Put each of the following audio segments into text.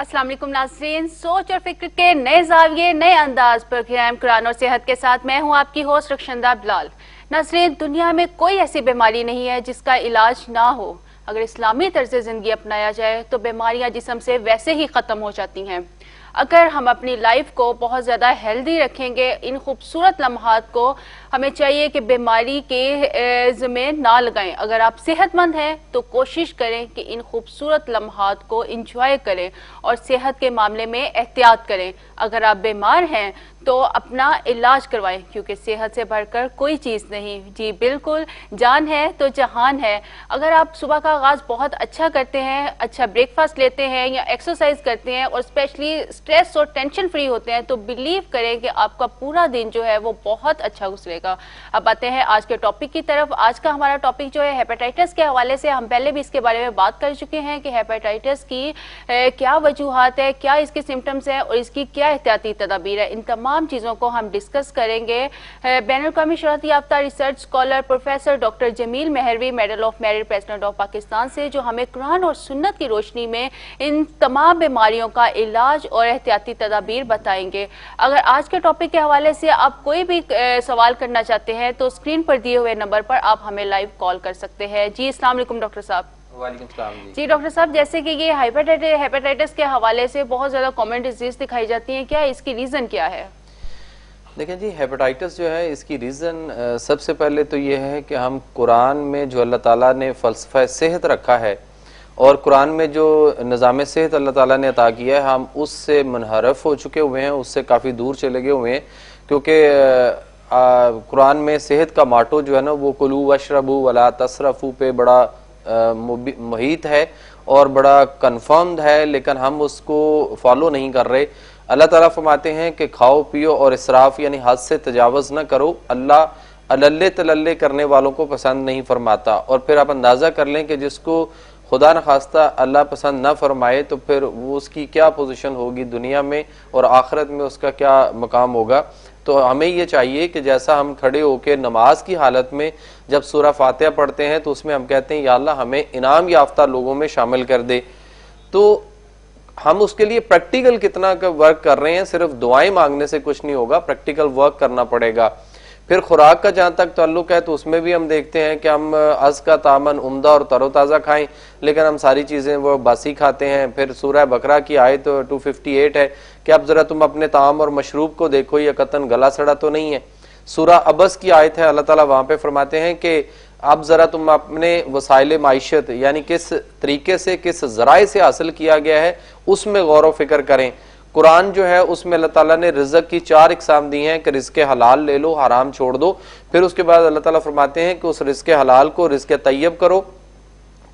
अस्सलाम वालेकुम नाज़रीन, सोच और फिक्र के नए जाविये नए अंदाज पर प्रोग्राम कुरान और सेहत के साथ मैं हूं आपकी होस्ट रक्षंदा बिलाल। नाज़रीन, दुनिया में कोई ऐसी बीमारी नहीं है जिसका इलाज ना हो। अगर इस्लामी तर्ज ज़िंदगी अपनाया जाए तो बीमारियां जिस्म से वैसे ही ख़त्म हो जाती हैं। अगर हम अपनी लाइफ को बहुत ज़्यादा हेल्दी रखेंगे, इन खूबसूरत लम्हात को हमें चाहिए कि बीमारी के ज़िम्मे ना लगाएं। अगर आप सेहतमंद हैं तो कोशिश करें कि इन खूबसूरत लम्हात को इंजॉय करें और सेहत के मामले में एहतियात करें। अगर आप बीमार हैं तो अपना इलाज करवाएं, क्योंकि सेहत से बढ़कर कोई चीज़ नहीं। जी बिल्कुल, जान है तो जहान है। अगर आप सुबह का आगाज़ बहुत अच्छा करते हैं, अच्छा ब्रेकफास्ट लेते हैं या एक्सरसाइज करते हैं और स्पेशली स्ट्रेस और टेंशन फ्री होते हैं तो बिलीव करें कि आपका पूरा दिन जो है वो बहुत अच्छा गुजरेगा। अब आते हैं आज के टॉपिक की तरफ। आज का हमारा टॉपिक जो है हेपेटाइटिस के हवाले से। हम पहले भी इसके बारे में बात कर चुके हैं कि हेपेटाइटिस की क्या वजूहात है, क्या इसके सिम्टम्स हैं और इसकी क्या एहतियाती तदाबीर है। इन तमाम चीजों को हम डिस्कस करेंगे बैनुल-अक़वामी शोहरत याफ्ता research scholar professor doctor Jameel Mehrvi, medal of merit president of Pakistan से, जो हमें कुरान और सुन्नत की रोशनी में इन तमाम बीमारियों का इलाज और एहतियाती तदाबीर बताएंगे। अगर आज के टॉपिक के हवाले से आप कोई भी सवाल करना चाहते हैं तो स्क्रीन पर दिए हुए नंबर पर आप हमें लाइव कॉल कर सकते हैं। जी अस्सलाम वालेकुम डॉक्टर साहब। जी डॉक्टर साहब, जैसे कि ये हेपेटाइटिस के हवाले से बहुत ज्यादा कॉमन डिजीज दिखाई जाती है, क्या इसकी रीजन क्या है? देखें जी, हेपेटाइटिस जो है इसकी रीज़न सबसे पहले तो ये है कि हम कुरान में जो अल्लाह ताला ने फ़लसफ़ा सेहत रखा है और कुरान में जो निज़ाम सेहत अल्लाह ताला ने अता किया है, हम उससे मुनहरफ हो चुके हुए हैं, उससे काफ़ी दूर चले गए हुए हैं। क्योंकि कुरान में सेहत का माटो जो है ना वो कुलू वशरबू वला तसरफू पे बड़ा मुहित है और बड़ा कन्फर्म्ड है, लेकिन हम उसको फॉलो नहीं कर रहे। अल्लाह ताला फरमाते हैं कि खाओ पियो और इसराफ यानी हद से तजावज़ न करो। अल्लाह अल्ले तलल्ले करने वालों को पसंद नहीं फरमाता। और फिर आप अंदाज़ा कर लें कि जिसको खुदा न खास्ता अल्लाह पसंद न फरमाए तो फिर वो उसकी क्या पोजीशन होगी दुनिया में और आखिरत में उसका क्या मकाम होगा। तो हमें ये चाहिए कि जैसा हम खड़े होकर नमाज की हालत में जब सूरह फातिहा पढ़ते हैं तो उसमें हम कहते हैं या अल्लाह हमें इनाम याफ्ता लोगों में शामिल कर दे, तो हम उसके लिए प्रैक्टिकल कितना का वर्क कर रहे हैं। सिर्फ दुआएं मांगने से कुछ नहीं होगा, प्रैक्टिकल वर्क करना पड़ेगा। फिर खुराक का जहां तक ताल्लुक है तो उसमें भी हम देखते हैं कि हम अज़ का तामन उम्दा और तरोताज़ा खाएं, लेकिन हम सारी चीज़ें वो बासी खाते हैं। फिर सूरह बकरा की आयत 258 है कि अब ज़रा तुम अपने ताम और मशरूब को देखो, या कतन गला सड़ा तो नहीं है। सूरह अबस की आयत है, अल्लाह ताला वहाँ पे फरमाते हैं कि अब ज़रा तुम अपने वसाइल माइशत यानी किस तरीके से, किस ज़राए से हासिल किया गया है उसमें गौर व फिक्र करें। कुरान जो है उसमें अल्लाह ताला ने रिज़्क़ की 4 इक़साम दी हैं कि रिज़्क़ हलाल ले लो, हराम छोड़ दो। फिर उसके बाद अल्लाह ताला फरमाते हैं कि उस रिज़्क़ हलाल को रिज़्क़ तय्यब करो,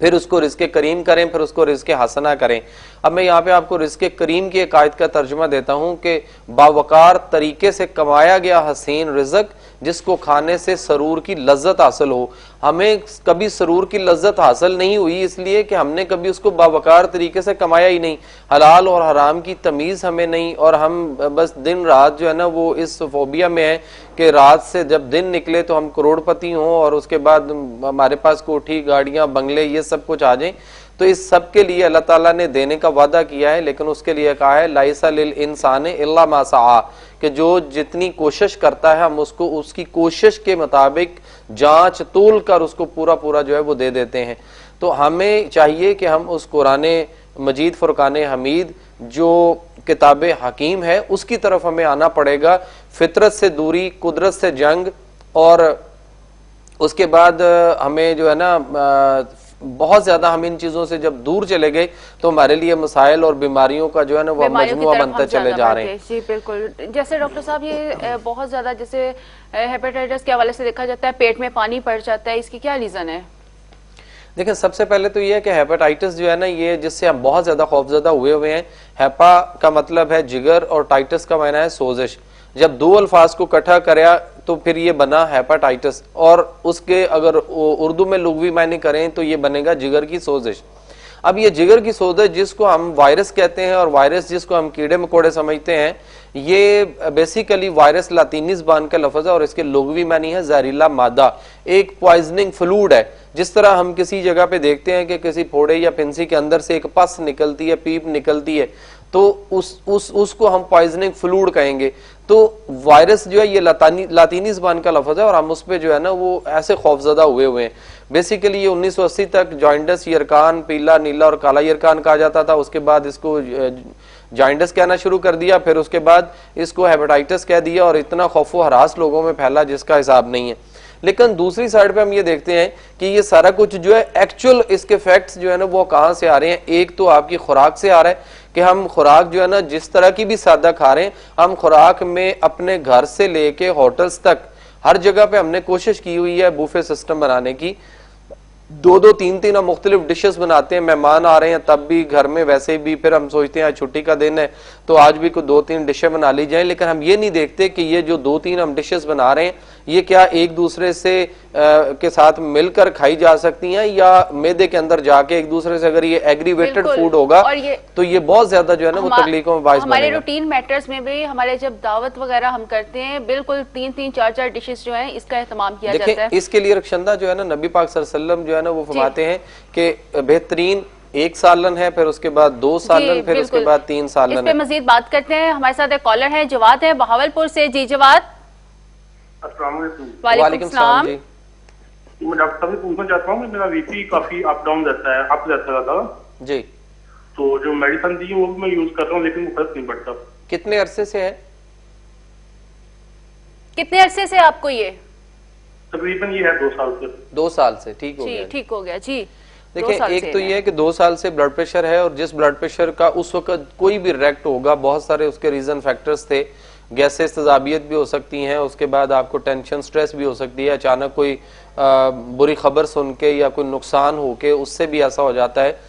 फिर उसको रिज़्क़ करीम करें, फिर उसको रिज़्क़ हसना करें। अब मैं यहाँ पे आपको रिज़्क़ करीम की एक आयत का तर्जुमा देता हूँ कि बावकार तरीके से कमाया गया हसीन रिज़्क़ जिसको खाने से सरूर की लज्जत हासिल हो। हमें कभी सरूर की लज्जत हासिल नहीं हुई इसलिए कि हमने कभी उसको बावकार तरीके से कमाया ही नहीं। हलाल और हराम की तमीज़ हमें नहीं, और हम बस दिन रात जो है ना वो इस फोबिया में है कि रात से जब दिन निकले तो हम करोड़पति हों और उसके बाद हमारे पास कोठी गाड़ियाँ बंगले ये सब कुछ आ जाएं। तो इस सब के लिए अल्लाह ताला ने देने का वादा किया है, लेकिन उसके लिए कहा है लाइसा लिल इंसान इल्ला मा सआ, कि जो जितनी कोशिश करता है हम उसको उसकी कोशिश के मुताबिक जांच तोल कर उसको पूरा पूरा जो है वो दे देते हैं। तो हमें चाहिए कि हम उस कुरान मजीद फुरकान हमीद जो किताब हकीम है उसकी तरफ हमें आना पड़ेगा। फितरत से दूरी, कुदरत से जंग, और उसके बाद हमें जो है ना बहुत ज्यादा हम इन चीजों से जब दूर चले गए तो हमारे लिए मसाइल और बीमारियों का जो है ना वो मजमुआ बनते चले जा रहे हैं। जी बिल्कुल, जैसे डॉक्टर साहब ये बहुत ज्यादा जैसे हेपेटाइटिस के हवाले से देखा जाता है पेट में पानी पड़ जाता है, इसकी क्या रीजन है? देखिए, सबसे पहले तो ये है कि हेपेटाइटिस जो है ना ये जिससे हम बहुत ज्यादा खौफजदा हुए हैं। हेपा का मतलब है जिगर और टाइटिस का मायना है सोजिश। जब दो अल्फाज को इकट्ठा कराया तो फिर ये बना हेपेटाइटिस, और उसके अगर उर्दू में लुग़वी मायने करें तो ये बनेगा जिगर की सोजिश। अब ये जिगर की सोजिश जिसको हम वायरस कहते हैं और वायरस जिसको हम कीड़े मकोड़े समझते हैं, ये बेसिकली वायरस लातीनी ज़बान का लफ्ज़ है और इसके लुग़वी मानी है जहरीला मादा, एक पॉइजनिंग फ्लूइड है। जिस तरह हम किसी जगह पे देखते हैं कि किसी फोड़े या फिंसी के अंदर से एक पस निकलती है, पीप निकलती है, तो उसको हम पॉइजनिंग फ्लूड कहेंगे। तो वायरस जो है ये लातीनी ज़बान का लफ्ज़ है और हम उस पर जो है ना वो ऐसे खौफजदा हुए हैं। बेसिकली ये 1980 तक जॉइंडस यरकान, पीला, नीला और काला यरकान कहा जाता था। उसके बाद इसको जॉइंडस कहना शुरू कर दिया, फिर उसके बाद इसको हेपेटाइटिस कह दिया और इतना खौफो हरास लोगों में फैला जिसका हिसाब नहीं है। लेकिन दूसरी साइड पे हम ये देखते हैं कि ये सारा कुछ जो है एक्चुअल इसके फैक्ट्स जो है ना वो कहाँ से आ रहे हैं। एक तो आपकी खुराक से आ रहा है कि हम खुराक जो है ना जिस तरह की भी सादा खा रहे हैं, हम खुराक में अपने घर से लेके होटल्स तक हर जगह पे हमने कोशिश की हुई है बूफे सिस्टम बनाने की। दो दो तीन तीन हम मुख्तलिफ डिशेस बनाते हैं, मेहमान आ रहे हैं तब भी घर में, वैसे भी फिर हम सोचते हैं आज छुट्टी का दिन है तो आज भी कोई 2-3 डिशें बना ली जाएं। लेकिन हम ये नहीं देखते कि ये जो 2-3 हम डिशेस बना रहे हैं ये क्या एक दूसरे से के साथ मिलकर खाई जा सकती हैं या मैदे के अंदर जाके एक दूसरे से, अगर ये एग्रीवेटेड फूड होगा तो ये बहुत ज्यादा जो है ना वो तकलीफों में बाइस हमारे रूटीन मैटर्स में भी हमारे जब दावत वगैरह हम करते हैं बिल्कुल 3-3, 4-4 डिशेस जो है इसका एहतमाम किया जाता है। इसके लिए रक्षंदा जो है ना नबी पाक सल्लल्लाहु अलैहि वसल्लम जो है ना वो फरमाते हैं कि बेहतरीन 1 सालन है, फिर उसके बाद 2 सालन, फिर उसके बाद 3 सालन। इस पे मजीद बात करते हैं। हमारे साथ एक कॉलर है, जवाद है बहावलपुर से। जी जवाद। वालेकुम सलाम जी। मैं डॉक्टर साहब से पूछना चाहता हूँ कि मेरा बीपी काफी अप डाउन रहता है, अप जाता रहता है जी। तो जो मेडिसिन दी वो भी मैं यूज कर रहा हूँ लेकिन वो फर्क नहीं पड़ता। कितने अरसे से है? कितने अरसे से आपको ये? तकरीबन ये है 2 साल से। 2 साल से ठीक हो गया? ठीक हो गया जी। देखिए एक तो ये है कि 2 साल से ब्लड प्रेशर है और जिस ब्लड प्रेशर का उस वक्त कोई भी रिएक्ट होगा, बहुत सारे उसके रीजन फैक्टर्स थे। गैसेस, तेजाबियत भी हो सकती हैं, उसके बाद आपको टेंशन, स्ट्रेस भी हो सकती है, अचानक कोई बुरी खबर सुन के या कोई नुकसान हो के उससे भी ऐसा हो जाता है।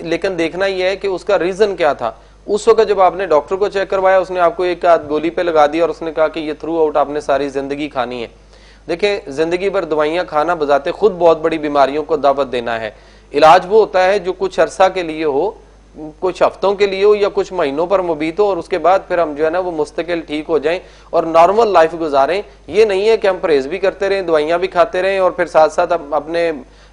लेकिन देखना यह है कि उसका रीजन क्या था। उस वक्त जब आपने डॉक्टर को चेक करवाया उसने आपको एक आध गोली पे लगा दी और उसने कहा कि ये थ्रू आउट आपने सारी जिंदगी खानी है। देखिए जिंदगी भर दवाइयां खाना बजाते खुद बहुत बड़ी बीमारियों को दावत देना है। इलाज वो होता है जो कुछ अरसा के लिए हो, कुछ हफ्तों के लिए हो या कुछ महीनों पर मुबीत हो और उसके बाद फिर हम जो है ना वो मुस्तकिल ठीक हो जाएं और नॉर्मल लाइफ गुजारें। ये नहीं है कि हम परहेज भी करते रहें, दवाइयां भी खाते रहें और फिर साथ साथ अपने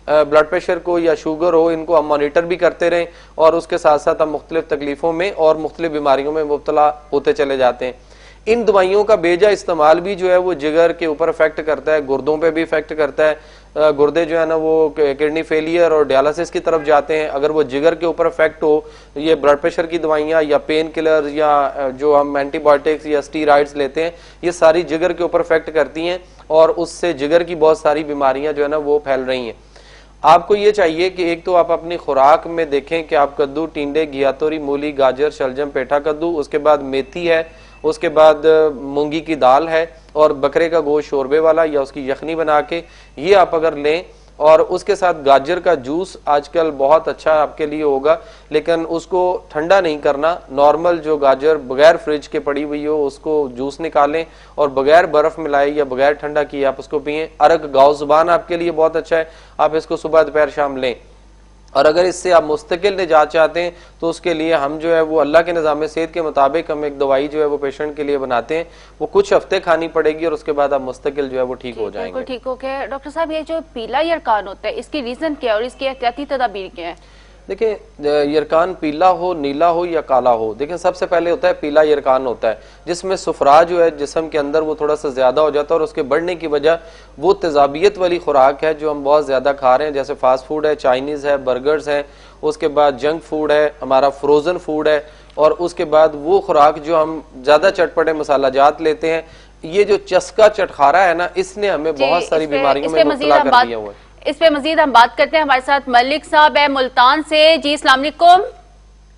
ब्लड प्रेशर को या शुगर हो इनको हम मॉनिटर भी करते रहें और उसके साथ साथ हम मुख्तलिफ तकलीफों में और मुख्तलिफ बीमारियों में मुब्तला होते चले जाते हैं। इन दवाइयों का बेजा इस्तेमाल भी जो है वो जिगर के ऊपर इफेक्ट करता है, गुर्दों पे भी इफेक्ट करता है। गुर्दे जो है ना वो किडनी फेलियर और डायलिसिस की तरफ जाते हैं। अगर वो जिगर के ऊपर इफेक्ट हो, ये ब्लड प्रेशर की दवाइयाँ या पेन किलर या जो हम एंटीबायोटिक्स या स्टीरॉइड्स लेते हैं, ये सारी जिगर के ऊपर इफेक्ट करती हैं और उससे जिगर की बहुत सारी बीमारियां जो है ना वो फैल रही हैं। आपको ये चाहिए कि एक तो आप अपनी खुराक में देखें कि आप कद्दू, टिंडे, घियातोरी, मूली, गाजर, शलजम, पेठा कद्दू, उसके बाद मेथी है, उसके बाद मूंगी की दाल है और बकरे का गोश्त शोरबे वाला या उसकी यखनी बना के ये आप अगर लें और उसके साथ गाजर का जूस आजकल बहुत अच्छा आपके लिए होगा। लेकिन उसको ठंडा नहीं करना, नॉर्मल जो गाजर बगैर फ्रिज के पड़ी हुई हो उसको जूस निकालें और बगैर बर्फ मिलाए या बगैर ठंडा किए आप उसको पिएं। अरग गाओ जुबान आपके लिए बहुत अच्छा है, आप इसको सुबह दोपहर शाम लें। और अगर इससे आप मुस्तकिल निजात चाहते हैं तो उसके लिए हम जो है वो अल्लाह के निज़ाम सेहत के मुताबिक हम एक दवाई जो है वो पेशेंट के लिए बनाते हैं। वो कुछ हफ्ते खानी पड़ेगी और उसके बाद आप मुस्तकिल जो है वो ठीक हो जाएंगे। ठीक हो गया। डॉक्टर साहब ये जो पीला यरकान होता है इसकी रीजन क्या है और इसकी एहतियाती तदाबीर क्या है? देखिए यरकान पीला हो, नीला हो या काला हो, देखिए सबसे पहले होता है पीला यरकान होता है जिसमें सुफरा जो है जिस्म के अंदर वो थोड़ा सा ज्यादा हो जाता है और उसके बढ़ने की वजह वो तेजाबियत वाली खुराक है जो हम बहुत ज्यादा खा रहे हैं, जैसे फास्ट फूड है, चाइनीज है, बर्गर्स है, उसके बाद जंक फूड है, हमारा फ्रोजन फूड है और उसके बाद वो खुराक जो हम ज्यादा चटपटे मसाला जात लेते हैं। ये जो चस्का चटखारा है ना इसने हमें बहुत सारी बीमारियों में मुब्तला कर दिया हुआ है। इस पे मजीद हम बात करते हैं। हमारे साथ मलिक साहब है मुल्तान से। जी अस्सलाम वालेकुम।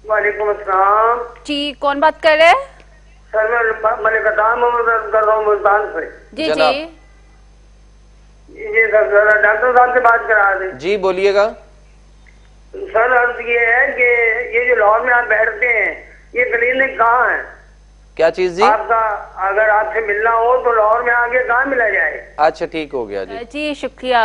वालेकुम अस्सलाम जी कौन बात कर रहे हैं? सर मैं मलिक कर रहा हूँ मुल्तान से। जी जी जी सर डॉक्टर साहब से बात करा दें। जी बोलिएगा। सर अर्ज ये है कि ये जो लाहौर में आप बैठते हैं ये क्लिनिक कहाँ है? क्या चीज जी? आपका अगर आपसे मिलना हो तो लाहौर में आगे कहाँ मिला जाए? अच्छा ठीक हो गया जी। जी शुक्रिया।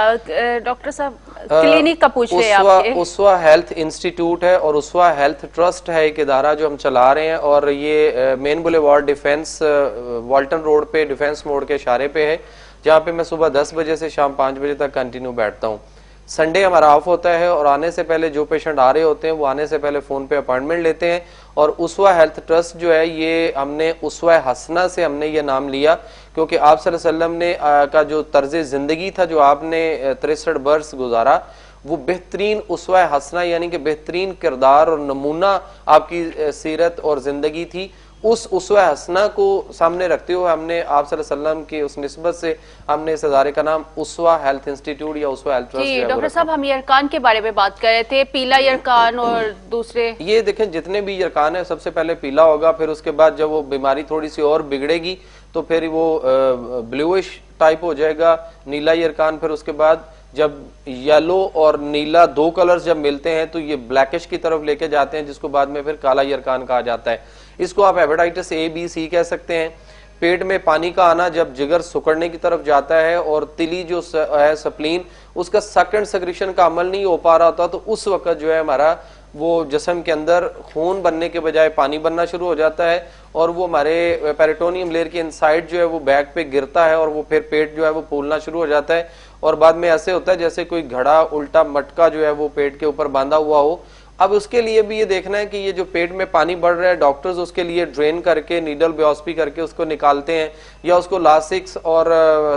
डॉक्टर साहब क्लिनिक का पूछ रहे हैं आपके। उसवा हेल्थ इंस्टीट्यूट है और उसवा हेल्थ ट्रस्ट है एक इदारा जो हम चला रहे हैं और ये main boulevard defence Walton road पे डिफेंस मोड़ के इशारे पे है जहाँ पे मैं सुबह 10 बजे से शाम 5 बजे तक कंटिन्यू बैठता हूँ। संडे हमारा ऑफ होता है और आने से पहले जो पेशेंट आ रहे होते हैं वो आने से पहले फोन पे अपॉइंटमेंट लेते हैं और उसवा हेल्थ ट्रस्ट जो है ये हमने उसवा हसना से हमने ये नाम लिया, क्योंकि आप सल्लल्लाहु अलैहि वसल्लम ने का जो तर्ज जिंदगी था, जो आपने 63 बरस गुजारा, वो बेहतरीन उसवा हसना यानी कि बेहतरीन किरदार और नमूना आपकी सीरत और जिंदगी थी। उस उसवा हसना को सामने रखते हुए हमने आप सल्लल्लाहु अलैहि वसल्लम की उस निस्बत से हमने इस इदारे का नाम उसवा हेल्थ इंस्टीट्यूट या उसवा हेल्थ ट्रस्ट जी डॉक्टर साहब, हम यरकान के बारे में बात कर रहे थे, पीला यरकान और दूसरे। ये देखें जितने भी यरकान है सबसे पहले पीला होगा, फिर उसके बाद जब वो बीमारी थोड़ी सी और बिगड़ेगी तो फिर वो ब्लूइश टाइप हो जाएगा, नीला यरकान। फिर उसके बाद जब येलो और नीला दो कलर्स जब मिलते हैं तो ये ब्लैकिश की तरफ लेके जाते हैं, जिसको बाद में फिर काला यरकान कहा जाता है। इसको आप हेपेटाइटिस ए बी सी कह सकते हैं। पेट में पानी का आना जब जिगर सुकड़ने की तरफ जाता है और तिली जो है सप्लीन, उसका सेकंड सेक्रेशन का अमल नहीं हो पा रहा होता, तो उस वक्त जो है हमारा वो जिस्म के अंदर खून बनने के बजाय पानी बनना शुरू हो जाता है और वो हमारे पेरिटोनियम लेयर के इनसाइड जो है वो बैक पे गिरता है और वो फिर पेट जो है वो फूलना शुरू हो जाता है और बाद में ऐसे होता है जैसे कोई घड़ा उल्टा मटका जो है वो पेट के ऊपर बांधा हुआ हो। अब उसके लिए भी ये देखना है कि ये जो पेट में पानी बढ़ रहा है, डॉक्टर्स उसके लिए ड्रेन करके नीडल बायोप्सी करके उसको निकालते हैं या उसको लासिक्स और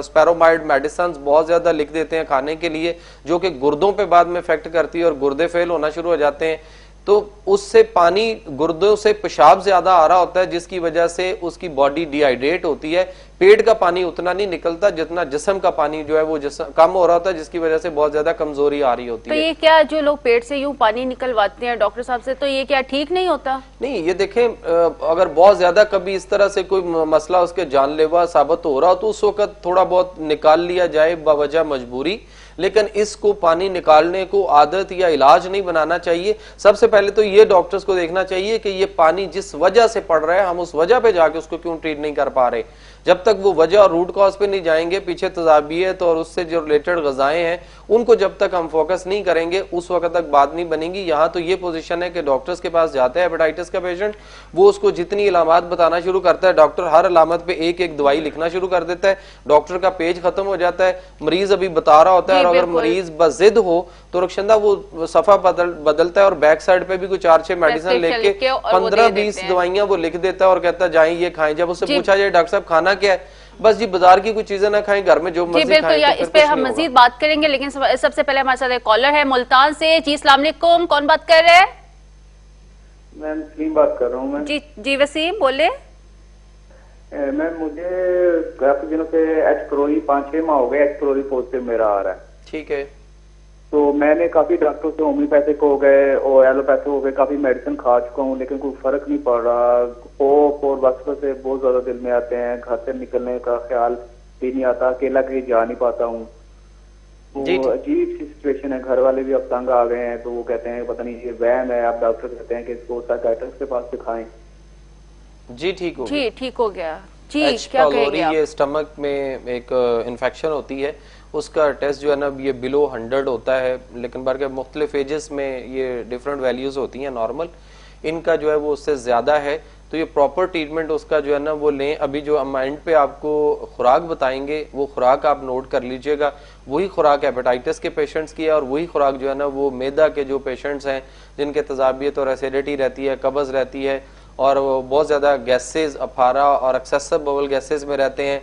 स्पेरोमाइड मेडिसिन बहुत ज्यादा लिख देते हैं खाने के लिए, जो कि गुर्दों पे बाद में इफेक्ट करती है और गुर्दे फेल होना शुरू हो जाते हैं। तो उससे पानी गुर्दों से पेशाब ज्यादा आ रहा होता है, जिसकी वजह से उसकी बॉडी डिहाइड्रेट होती है। पेट का पानी उतना नहीं निकलता जितना जिस्म का पानी जो है वो कम हो रहा होता है, जिसकी वजह से बहुत ज्यादा कमजोरी आ रही होती है। तो ये क्या जो लोग पेट से यूं पानी निकलवाते हैं डॉक्टर साहब से, तो ये क्या ठीक नहीं होता? नहीं, ये देखें अगर बहुत ज्यादा कभी इस तरह से कोई मसला उसके जानलेवा साबित हो रहा हो तो उस वक्त थोड़ा बहुत निकाल लिया जाए बावजह मजबूरी, लेकिन इसको पानी निकालने को आदत या इलाज नहीं बनाना चाहिए। सबसे पहले तो ये डॉक्टर्स को देखना चाहिए कि ये पानी जिस वजह से पड़ रहा है हम उस वजह पे जाके उसको क्यों ट्रीट नहीं कर पा रहे। जब तक वो वजह और रूट कॉज पे नहीं जाएंगे, पीछे तजाबियत और उससे जो रिलेटेड गजाएं हैं उनको जब तक हम फोकस नहीं करेंगे उस वक्त तक बात नहीं बनेगी। यहाँ तो ये पोजीशन है कि डॉक्टर्स के पास जाता है हेपेटाइटिस का पेशेंट, वो उसको जितनी अलामत बताना शुरू करता है, डॉक्टर हर अलामत पे एक एक दवाई लिखना शुरू कर देता है, डॉक्टर का पेज खत्म हो जाता है, मरीज अभी बता रहा होता है और अगर मरीज बजिद हो तो रक्षंदा वो सफा बदलता है और बैक साइड पे भी कुछ 4-6 मेडिसिन लेके 15-20 दवाइयां वो लिख देता है और कहता है जाए ये खाएं। जब उससे पूछा जाए डॉक्टर साहब खाना क्या है, बस जी बाजार की कुछ चीजें ना खाएं, घर में जो मर्जी खाएं। तो इस पे हम मजीद बात करेंगे, लेकिन सबसे पहले हमारे साथ एक कॉलर है मुल्तान से। जी अस्सलाम वालेकुम, कौन बात कर रहे हैं? मैम वसीम बात कर रहा हूँ। मैं जी वसीम बोले। मैम मुझे काफी दिनों से एच प्रोली 5-6 माह हो गए एच प्रोली पॉजिटिव मेरा आ रहा है। ठीक है। तो मैंने काफी डॉक्टरों से होम्योपैथिक हो गए और एलोपैथिक हो गए, काफी मेडिसिन खा चुका हूँ लेकिन कोई फर्क नहीं पड़ रहा। और बचपन से बहुत ज्यादा दिल में आते हैं, घर से निकलने का ख्याल भी नहीं आता, अकेला कहीं जा नहीं पाता हूँ। तो अजीब सी सिचुएशन है, घर वाले भी अब तंग आ गए हैं, तो वो कहते हैं पता नहीं ये वहम है। आप डॉक्टर कहते हैं कि इसको साइकियाट्रिस्ट के पास दिखाएं। जी ठीक हो गया। जी ठीक हो गया। जी क्या कहेंगे आप? ये स्टमक में एक इन्फेक्शन होती है, उसका टेस्ट जो है ना ये बिलो 100 होता है, लेकिन बार के मुख्तलिफ एजेस में ये डिफरेंट वैल्यूज होती हैं। नॉर्मल इनका जो है वो उससे ज्यादा है, तो ये प्रॉपर ट्रीटमेंट उसका जो है ना वो लें। अभी जो हम एंड पे आपको खुराक बताएंगे वो खुराक आप नोट कर लीजिएगा, वही खुराक हेपेटाइटिस के पेशेंट्स की है और वही खुराक जो है ना वो मैदा के जो पेशेंट्स हैं जिनके तजाबियत और एसिडिटी रहती है, कब्ज रहती है और बहुत ज्यादा गैसेज अफारा और एक्सेसिव बबल गैसेज में रहते हैं,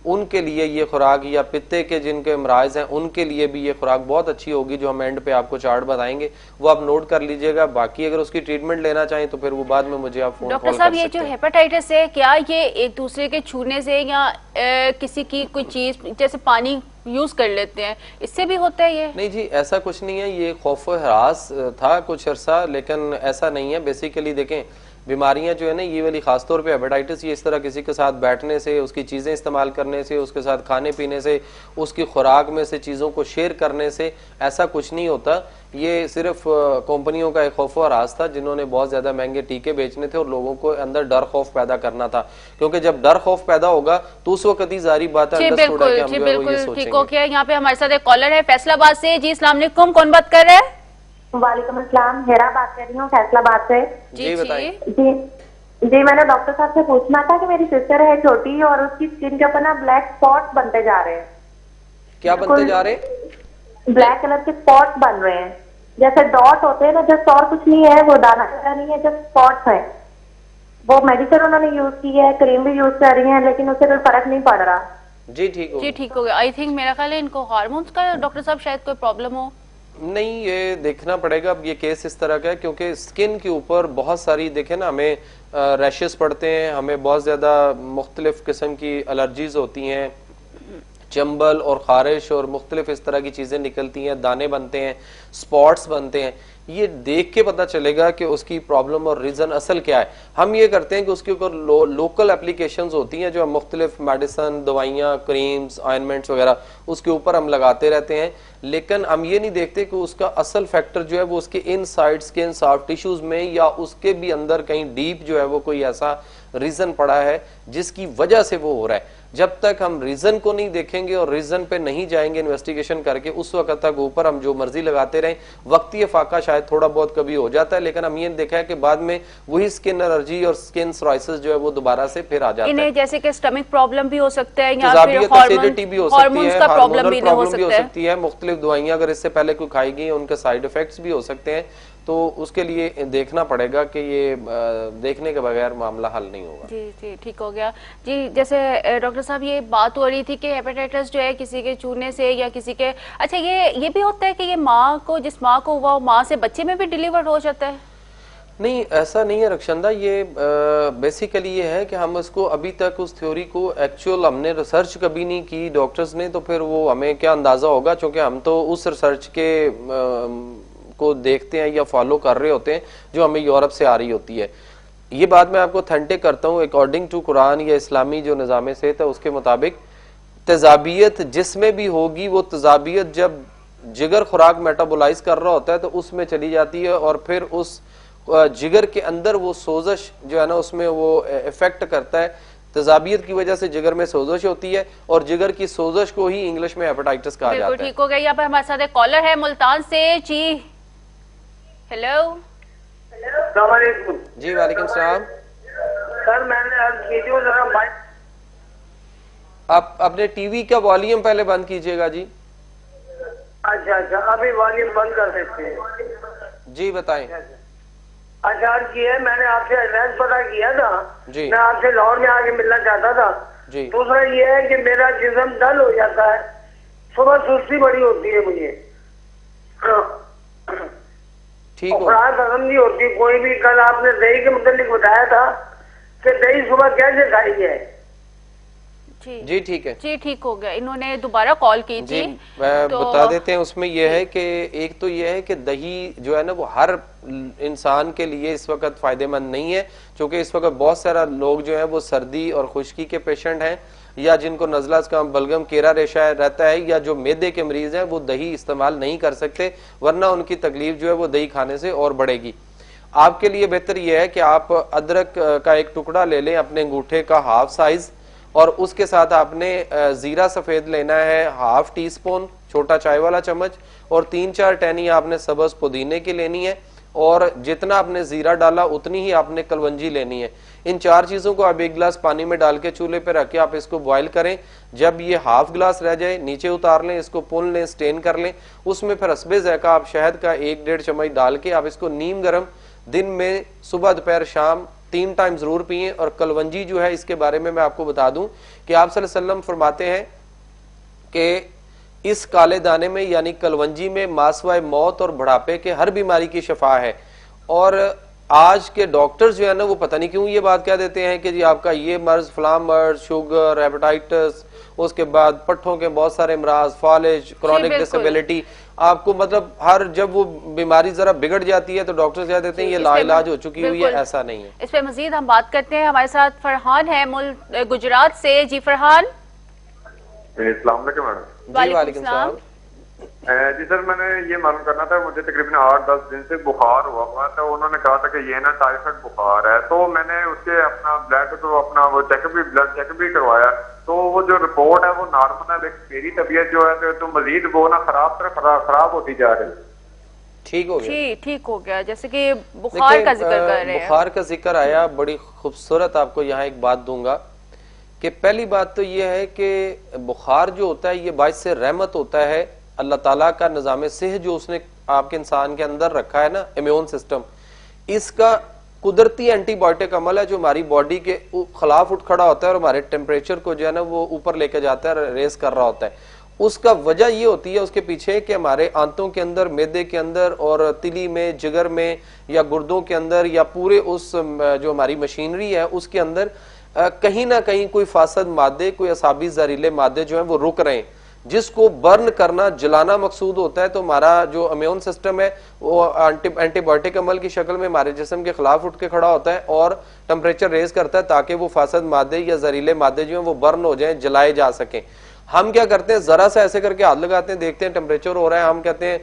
उनके लिए ये खुराक, या पित्ते के जिनके अमराज हैं उनके लिए भी ये खुराक बहुत अच्छी होगी जो हम एंड पे आपको चार्ट बताएंगे, वो आप नोट कर लीजिएगा। बाकी अगर उसकी ट्रीटमेंट लेना चाहें तो फिर वो बाद में मुझे आप फोन डॉक्टर साहब ये जो हेपेटाइटिस है क्या ये एक दूसरे के छूने से या किसी की कोई चीज जैसे पानी यूज कर लेते हैं इससे भी होता है? ये नहीं जी, ऐसा कुछ नहीं है, ये खौफ हरास था कुछ अर्सा, लेकिन ऐसा नहीं है। बेसिकली देखें बीमारियां जो है ना ये वाली खासतौर पे हेपेटाइटिस, ये इस तरह किसी के साथ बैठने से, उसकी चीज़ें इस्तेमाल करने से, उसके साथ खाने पीने से, उसकी खुराक में से चीज़ों को शेयर करने से ऐसा कुछ नहीं होता। ये सिर्फ कंपनियों का एक खौफ और राज था जिन्होंने बहुत ज़्यादा महंगे टीके बेचने थे और लोगों को अंदर डर खौफ पैदा करना था, क्योंकि जब डर खौफ पैदा होगा तो उस वक्त ही जारी बात है बिल्कुल ठीक हो गया। यहाँ पे हमारे साथ एक कॉलर है फैसलाबाद से। जी अस्सलाम वालेकुम, कौन बात कर रहे हैं? वालेकुम अस्सलाम, हेरा बात कर रही हूँ फैसलाबाद से। जी बताइए। जी मैंने डॉक्टर साहब से पूछना था कि मेरी सिस्टर है छोटी और उसकी स्किन के ऊपर ना ब्लैक स्पॉट्स बनते जा रहे हैं। क्या बनते जा रहे हैं? ब्लैक कलर के स्पॉट्स बन रहे हैं, जैसे डॉट होते हैं ना, जस्ट और कुछ नहीं है, वो दाना नहीं है, जस्ट स्पॉट्स है। वो मेडिसिन उन्होंने यूज की है, क्रीम भी यूज कर रही है, लेकिन उससे कोई फर्क नहीं पड़ रहा। जी ठीक हो जी ठीक हो गया। आई थिंक मेरा ख्याल है इनको हार्मोन्स का डॉक्टर साहब शायद कोई प्रॉब्लम हो। नहीं, ये देखना पड़ेगा। अब ये केस इस तरह का है क्योंकि स्किन के ऊपर बहुत सारी, देखें ना, हमें रैशेस पड़ते हैं, हमें बहुत ज्यादा मुख्तलिफ किस्म की एलर्जीज होती हैं, चंबल और खारिश और मुख्तलिफ इस तरह की चीजें निकलती हैं, दाने बनते हैं, स्पॉट्स बनते हैं। ये देख के पता चलेगा कि उसकी प्रॉब्लम और रीजन असल क्या है। हम ये करते हैं कि उसके ऊपर लोकल एप्लीकेशंस होती हैं जो हम मुख्तलिफ मेडिसन, दवाइयाँ, क्रीम्स, ऑइंटमेंट्स वगैरह उसके ऊपर हम लगाते रहते हैं, लेकिन हम ये नहीं देखते कि उसका असल फैक्टर जो है वो उसके इनसाइड स्किन, सॉफ्ट टिश्यूज में या उसके भी अंदर कहीं डीप जो है वो कोई ऐसा रीजन पड़ा है जिसकी वजह से वो हो रहा है। जब तक हम रीजन को नहीं देखेंगे और रीजन पे नहीं जाएंगे इन्वेस्टिगेशन करके, उस वक्त तक ऊपर हम जो मर्जी लगाते रहें। वक्ती फाका शायद थोड़ा बहुत कभी हो जाता है, लेकिन हम ये देखा है कि बाद में वही स्किन एलर्जी और स्किन सोराइसिस जो है वो दोबारा से फिर आ जाता है। इन्हें जैसे कि स्टमक प्रॉब्लम भी हो सकता है या फिर एसिडिटी भी हो सकती है, का प्रॉब्लम भी हो सकती है, मुख्तलिफ दवाइयां अगर इससे पहले कोई खाई गई उनके साइड इफेक्ट्स भी हो सकते हैं। तो उसके लिए देखना पड़ेगा कि ये देखने के बगैर मामला हल नहीं होगा। जी जी ठीक हो गया जी। जैसे डॉक्टर साहब ये बात हो रही थी कि हेपेटाइटिस जो है किसी के छूने से या किसी के, अच्छा ये भी होता है कि ये माँ को, जिस माँ को हुआ माँ से बच्चे में भी डिलीवर हो जाता है? नहीं, ऐसा नहीं है रक्षंदा। ये बेसिकली ये है कि हम इसको अभी तक उस थ्योरी को एक्चुअल हमने रिसर्च कभी नहीं की डॉक्टर्स ने, तो फिर वो हमें क्या अंदाजा होगा, क्योंकि हम तो उस रिसर्च के को देखते हैं या फॉलो कर रहे होते हैं जो हमें यूरोप से आ रही होती है। ये बात मैं आपको ऑथेंटिक करता हूँ, अकॉर्डिंग टू कुरान या इस्लामी जो निज़ाम सेहत है उसके मुताबिक तेजाबियत जिसमें भी होगी, वो तेजाबियत जब जिगर खुराक मेटाबोलाइज कर रहा होता है तो उसमें चली जाती है और फिर उस जिगर के अंदर वो सोजश जो है ना उसमें वो इफेक्ट करता है। तेजाबियत की वजह से जिगर में सोजश होती है और जिगर की सोजश को ही इंग्लिश में हेपेटाइटिस कहा जाता है। ठीक हो गया। यहाँ पर हमारे साथ एक कॉलर है मुल्तान से। जी हेलो। जी वालेकुम सलाम। सर मैंने अर्ज की थी, वो जरा माइक, आप अपने टीवी का वॉल्यूम पहले बंद कीजिएगा जी। अच्छा अभी वॉल्यूम बंद कर देते हैं। जी बताएं। अच्छा अर्ज की है, मैंने आपसे एड्रेस पता किया था जी। मैं आपसे लाहौर में आके मिलना चाहता था जी। दूसरा ये है कि मेरा जिस्म डल हो जाता है, सुबह सुस्ती बड़ी होती है मुझे, ठीक हो। खुराक हजम नहीं होती कोई भी। कल आपने दही के मुतालिक बताया था कि दही सुबह कैसे खाई है। जी ठीक है। जी ठीक हो गया। इन्होंने दोबारा कॉल की थी, तो बता देते हैं। उसमें यह है कि एक तो यह है कि दही जो है ना वो हर इंसान के लिए इस वक्त फायदेमंद नहीं है, क्योंकि इस वक्त बहुत सारा लोग जो है वो सर्दी और खुश्की के पेशेंट हैं या जिनको नजला जुकाम, बलगम, केरा रेशा रहता है या जो मैदे के मरीज हैं वो दही इस्तेमाल नहीं कर सकते, वरना उनकी तकलीफ जो है वो दही खाने से और बढ़ेगी। आपके लिए बेहतर यह है कि आप अदरक का एक टुकड़ा ले लें अपने अंगूठे का हाफ साइज, और उसके साथ आपने जीरा सफेद लेना है हाफ टी स्पून, छोटा चाय वाला चम्मच, और 3-4 टहनी आपने सब्ज पुदीने की लेनी है, और जितना आपने जीरा डाला उतनी ही आपने कलवंजी लेनी है। इन 4 चीजों को आप 1 गिलास पानी में डाल के चूल्हे पे रख के आप इसको बॉईल करें। जब ये हाफ गिलास रह जाए नीचे उतार लें, इसको पुन लें, स्टेन कर लें। उसमें फिर हस्बे ज़ायका आप शहद का 1-1.5 चम्मच डाल के आप इसको नीम गर्म दिन में सुबह, दोपहर, शाम 3 टाइम जरूर पिए। और कलवंजी जो है इसके बारे में मैं आपको बता दूं कि आप सल्लल्लाहु अलैहि वसल्लम फरमाते हैं कि इस काले दाने में यानी कलवंजी में मासवाए मौत और बुढ़ापे के हर बीमारी की शफा है। और आज के डॉक्टर्स जो है ना वो पता नहीं क्यों ये बात कह देते हैं कि जी आपका ये मर्ज, फलां मर्ज, शुगर, हेपेटाइटिस, उसके बाद पट्ठों के बहुत सारे अमराज, फॉलेज, क्रॉनिक डिसेबिलिटी, आपको मतलब हर जब वो बीमारी जरा बिगड़ जाती है तो डॉक्टर कह देते हैं ये लाइलाज हो चुकी हुई है। ऐसा नहीं है। इस पे मजीद हम बात करते हैं। हमारे साथ फरहान है गुजरात से। जी फरहान। अस्सलाम वालेकुम मैडम। जी वालेकुम सलाम। जी सर, मैंने ये मालूम करना था, मुझे तकरीबन 8-10 दिन से बुखार हुआ तो उन्होंने कहा था कि ये ना टाइफाइड बुखार है, तो मैंने उसके अपना ब्लड को अपना वो ब्लड चेकअप भी करवाया, तो वो जो रिपोर्ट है वो नॉर्मल है, लेकिन मेरी तबीयत जो है तो मजीद वो ना खराब होती जा रही है। ठीक हो गया। जी ठीक हो गया। जैसे कि बुखार का जिक्र कर रहे हैं। बुखार का जिक्र आया, बड़ी खूबसूरत आपको यहाँ एक बात दूंगा कि पहली बात तो ये है कि बुखार जो होता है ये बाइस से रहमत होता है। अल्लाह ताला का निज़ाम सेहत जो उसने आपके इंसान के अंदर रखा है ना, इम्यून सिस्टम, इसका कुदरती एंटीबायोटिक अमल है जो हमारी बॉडी के खिलाफ उठ खड़ा होता है और हमारे टेम्परेचर को जो है ना वो ऊपर लेके जाता है, रेस कर रहा होता है। उसका वजह ये होती है उसके पीछे कि हमारे आंतों के अंदर, मैदे के अंदर और तिली में, जिगर में या गुर्दों के अंदर या पूरे उस जो हमारी मशीनरी है उसके अंदर कहीं ना कहीं कोई फासद मादे, कोई असाबी जहरीले मादे जो हैं वो रुक रहे हैं, जिसको बर्न करना, जलाना मकसूद होता है। तो हमारा जो इम्यून सिस्टम है वो एंटीबायोटिक अमल की शक्ल में हमारे जिस्म के खिलाफ उठ के खड़ा होता है और टेम्परेचर रेज करता है ताकि वो फासद मादे या जहरीले मादे जो हैं वो बर्न हो जाएं, जलाए जा सकें। हम क्या करते हैं, जरा सा ऐसे करके हाथ लगाते हैं, देखते हैं टेम्परेचर हो रहा है, हम कहते हैं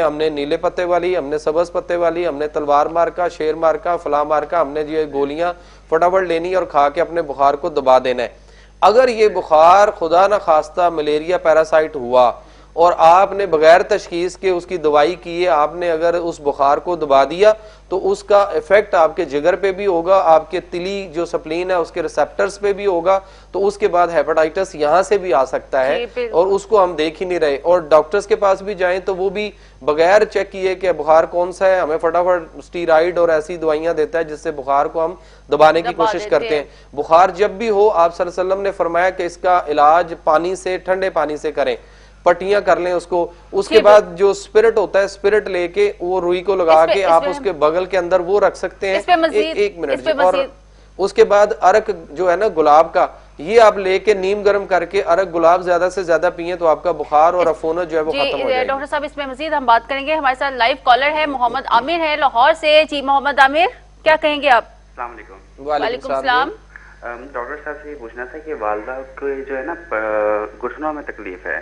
हमने नीले पत्ते वाली, हमने सबज पत्ते वाली, हमने तलवार मार का, शेर मार का, फला मार का, हमने ये गोलियां फटाफट लेनी और खा के अपने बुखार को दबा देना है। अगर ये बुखार खुदा न खास्ता मलेरिया पैरासाइट हुआ और आपने बगैर तशखीस के उसकी दवाई की है, आपने अगर उस बुखार को दबा दिया तो उसका इफेक्ट आपके जिगर पे भी होगा, आपके तिली जो स्प्लीन है उसके रिसेप्टर्स पे भी होगा, तो उसके बाद हेपेटाइटिस यहाँ से भी आ सकता है और उसको हम देख ही नहीं रहे। और डॉक्टर्स के पास भी जाएं तो वो भी बगैर चेक किए कि बुखार कौन सा है, हमें फटाफट स्टीराइड और ऐसी दवाइयां देता है जिससे बुखार को हम दबाने की कोशिश करते हैं। बुखार जब भी हो, आप सल्लल्लाहु अलैहि वसल्लम ने फरमाया कि इसका इलाज पानी से, ठंडे पानी से करें, पट्टियां कर लें उसको। उसके बाद जो स्पिरिट होता है, स्पिरिट लेके वो रुई को लगा के आप उसके बगल के अंदर वो रख सकते हैं। एक मिनट। और उसके बाद अरक जो है ना गुलाब का, ये आप लेके नीम गर्म करके अरक गुलाब ज्यादा से ज्यादा पिए तो आपका बुखार और अफोना जो है वो खत्म हो जाएगा। डॉक्टर साहब इसमें मजीद हम बात करेंगे। हमारे साथ लाइव कॉलर है, मोहम्मद आमिर है लाहौर से। जी मोहम्मद आमिर, क्या कहेंगे आप? अस्सलाम वालेकुम। वालेकुम सलाम। डॉक्टर साहब से ये पूछना था कि वालदा को जो है ना घुटनों में तकलीफ है,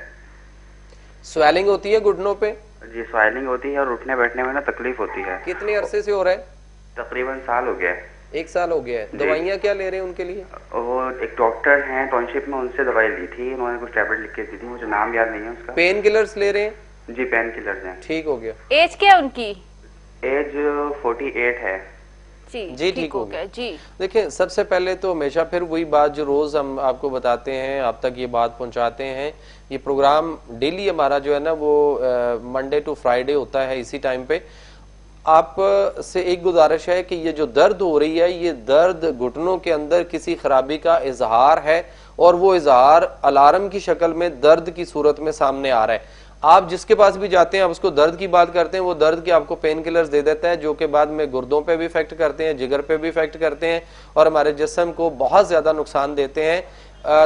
स्वेलिंग होती है घुटनों पे? जी स्वेलिंग होती है और उठने बैठने में ना तकलीफ होती है। कितने अरसे से हो रहा है? तकरीबन साल हो गया है। 1 साल हो गया है। दवाइयाँ क्या ले रहे हैं उनके लिए? वो एक डॉक्टर हैं टाउनशिप में, उनसे दवाई ली थी, उन्होंने कुछ टैबलेट लिख के दी थी, मुझे नाम याद नहीं है उसका। पेन किलर्स ले रहे हैं? जी पेन किलर्स हैं। ठीक हो गया। एज क्या है उनकी? एज 48 है। जी ठीक हो गया। जी देखिए, सबसे पहले तो हमेशा फिर वही बात जो रोज हम आपको बताते हैं, आप तक ये बात पहुंचाते हैं, ये प्रोग्राम डेली हमारा जो है ना वो मंडे टू फ्राइडे होता है इसी टाइम पे। आप से एक गुजारिश है कि ये जो दर्द हो रही है, ये दर्द घुटनों के अंदर किसी खराबी का इजहार है और वो इजहार अलार्म की शक्ल में दर्द की सूरत में सामने आ रहा है। आप जिसके पास भी जाते हैं, आप उसको दर्द की बात करते हैं, वो दर्द के आपको पेन किलर्स दे देता है जो कि बाद में गुर्दों पे भी इफेक्ट करते हैं, जिगर पे भी इफेक्ट करते हैं और हमारे जिस्म को बहुत ज्यादा नुकसान देते हैं।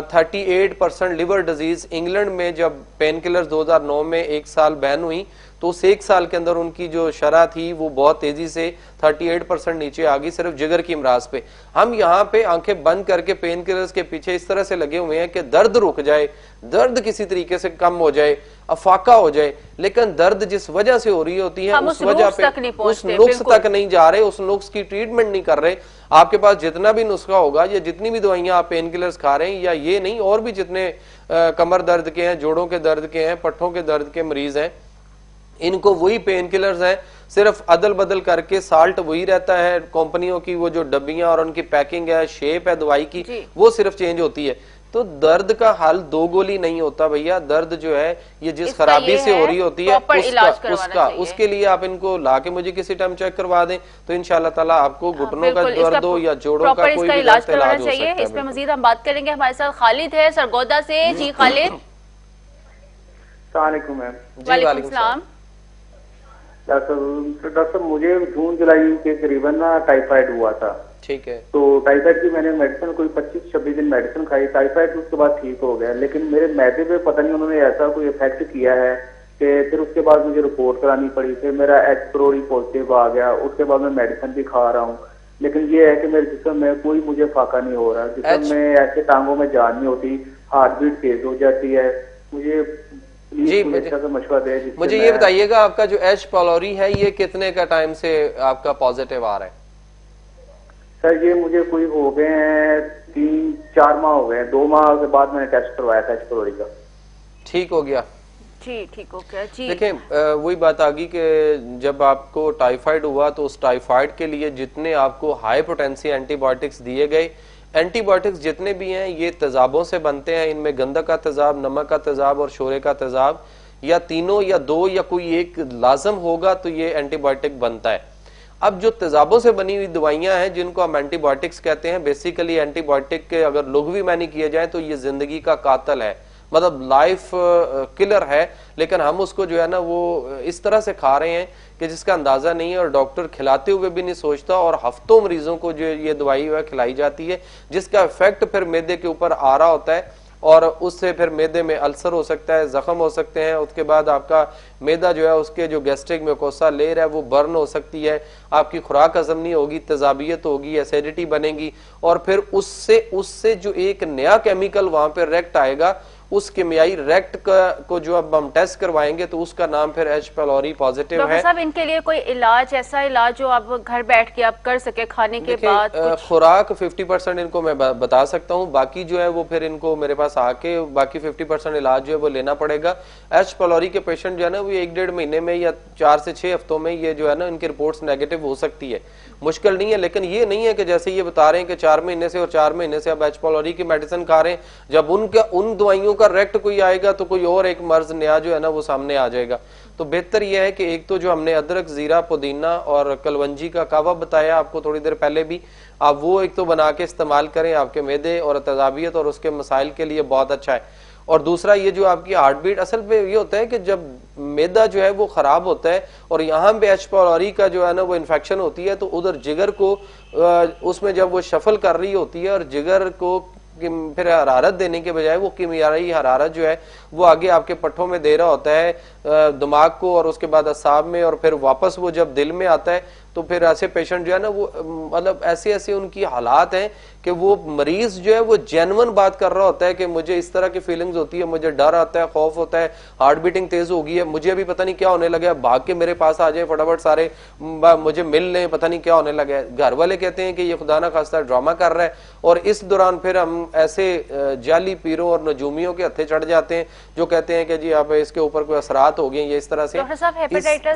38% लिवर डिजीज इंग्लैंड में जब पेन किलर्स 2009 में 1 साल बैन हुई तो उस 1 साल के अंदर उनकी जो शरह थी वो बहुत तेजी से 38% नीचे आ गई सिर्फ जिगर की इमराज पे। हम यहाँ पे आंखें बंद करके पेन किलर्स के पीछे इस तरह से लगे हुए हैं कि दर्द रुक जाए, दर्द किसी तरीके से कम हो जाए, अफाका हो जाए, लेकिन दर्द जिस वजह से हो रही होती है उस वजह पे उस नुक्स तक नहीं जा रहे, उस नुक्स की ट्रीटमेंट नहीं कर रहे। आपके पास जितना भी नुस्खा होगा या जितनी भी दवाइयां आप पेन किलर्स खा रहे हैं, या ये नहीं और भी जितने कमर दर्द के हैं, जोड़ों के दर्द के हैं, पट्ठों के दर्द के मरीज हैं, इनको वही पेन किलर्स हैं, सिर्फ अदल बदल करके साल्ट वही रहता है, कंपनियों की वो जो डब्बियां और उनकी पैकिंग है, शेप है दवाई की, वो सिर्फ चेंज होती है। तो दर्द का हल 2 गोली नहीं होता भैया। दर्द जो है ये जिस खराबी से हो रही होती है उसके लिए आप इनको लाके मुझे किसी टाइम चेक करवा दें तो इंशाल्लाह ताला आपको घुटनों का दर्द हो या जोड़ों का कोई भी इलाज करवाना चाहिए। इस पे मजीद हम बात करेंगे। हमारे साथ खालिद है सरगोदा से। जी खालिद। अस्सलाम मैम। वालेकुम सलाम। डॉक्टर मुझे जून जुलाई के करीबन ना टाइफाइड हुआ था। ठीक है। तो टाइफाइड की मैंने मेडिसिन कोई 25-26 दिन मेडिसिन खाई, टाइफाइड उसके बाद ठीक हो गया, लेकिन मेरे मैदे पे पता नहीं उन्होंने ऐसा कोई इफेक्ट किया है कि फिर उसके बाद मुझे रिपोर्ट करानी पड़ी। फिर मेरा एच प्रोरी पॉजिटिव आ गया, उसके बाद मैं मेडिसिन भी खा रहा हूँ, लेकिन ये है कि मेरे जिस्म में कोई मुझे फाका नहीं हो रहा, जिस्म में ऐसे टांगों में जान नहीं होती, हार्ट बीट तेज हो जाती है। मुझे जी मशवरा दे। मुझे ये बताइएगा आपका जो एच पायलोरी है ये कितने का टाइम से आपका पॉजिटिव आ रहा है? सर ये मुझे कोई हो गए हैं 3-4 माह हो गए, 2 माह के बाद मैंने टेस्ट करवाया था एच पायलोरी का। ठीक हो गया जी? ठीक हो गया जी। देखें वही बात आ गई कि जब आपको टाइफाइड हुआ तो उस टाइफाइड के लिए जितने आपको हाई पोटेंसी एंटीबायोटिक्स दिए गए, एंटीबायोटिक्स जितने भी हैं ये तेजाबों से बनते हैं। इनमें गंधक का तेजाब, नमक का तेजाब और शोरे का तेजाब, या तीनों या 2 या कोई एक लाजम होगा तो ये एंटीबायोटिक बनता है। अब जो तेजाबों से बनी हुई दवाइयां हैं जिनको हम एंटीबायोटिक्स कहते हैं, बेसिकली एंटीबायोटिक के अगर लुग़वी मानी किए जाए तो ये जिंदगी का कातिल है, मतलब लाइफ किलर है, लेकिन हम उसको जो है ना वो इस तरह से खा रहे हैं कि जिसका अंदाजा नहीं है, और डॉक्टर खिलाते हुए भी नहीं सोचता, और हफ्तों मरीजों को जो ये दवाई है खिलाई जाती है जिसका इफेक्ट फिर मैदे के ऊपर आ रहा होता है, और उससे फिर मैदे में अल्सर हो सकता है, जख्म हो सकते हैं, उसके बाद आपका मैदा जो है उसके जो गैस्ट्रिक म्यूकोसा लेयर है वो बर्न हो सकती है, आपकी खुराक हजम नहीं होगी, तेजाबियत होगी, एसिडिटी बनेगी, और फिर उससे जो एक नया केमिकल वहां पर रेक्ट आएगा, उस केमियाई रेक्ट को जो अब हम टेस्ट करवाएंगे तो उसका नाम फिर H. pylori पॉजिटिव है। डॉक्टर साहब, इनके लिए कोई इलाज, ऐसा इलाज जो आप घर बैठ के आप कर सके खाने के बाद? खुराक 50% इनको मैं बता सकता हूँ, बाकी जो है वो फिर इनको मेरे पास आके बाकी 50% इलाज जो है वो लेना पड़ेगा। H. pylori के पेशेंट जो है ना वो 1-1.5 महीने में या 4 से 6 हफ्तों में ये जो है ना इनकी रिपोर्ट्स नेगेटिव हो सकती है, मुश्किल नहीं है। लेकिन ये नहीं है कि जैसे ये बता रहे हैं कि 4 महीने से और 4 महीने से अब H. pylori की मेडिसिन खा रहे हैं, जब उन दवाइयों का रेक्ट कोई आएगा तो कोई और एक मर्ज नया जो है ना वो सामने आ जाएगा। तो बेहतर यह है कि एक तो जो हमने अदरक, जीरा, पुदीना और कलवंजी का कावा बताया आपको थोड़ी देर पहले भी, आप वो एक तो बना के इस्तेमाल करें, आपके मैदे और तेजाबियत और उसके मसाइल के लिए बहुत अच्छा है। और दूसरा ये जो आपकी हार्ट बीट, असल पे ये होता है कि जब मैदा जो है वो खराब होता है और यहाँ पे H. pylori का जो है ना वो इन्फेक्शन होती है, तो उधर जिगर को उसमें जब वो शफल कर रही होती है और जिगर को फिर हरारत देने के बजाय वो कीमियाई हरारत जो है वो आगे आपके पट्टों में दे रहा होता है दिमाग को, और उसके बाद असाब में, और फिर वापस वो जब दिल में आता है तो फिर ऐसे पेशेंट जो है ना वो मतलब ऐसे उनकी हालात हैं कि वो मरीज जो है वो जेन्युइन बात कर रहा होता है कि मुझे इस तरह की फीलिंग्स होती है, मुझे डर आता है, खौफ होता है, हार्ट बीटिंग तेज हो गई है, मुझे अभी पता नहीं क्या होने लगा है, भाग के मेरे पास आ जाए फटाफट सारे, मुझे मिल लें, पता नहीं क्या होने लगा है। घर वाले कहते हैं कि ये खुदा ना खास्ता ड्रामा कर रहा है, और इस दौरान फिर हम ऐसे जाली पीरों और नजूमियों के हत्थे चढ़ जाते हैं जो कहते हैं कि जी आप इसके ऊपर कोई असरात हो गए, ये इस तरह से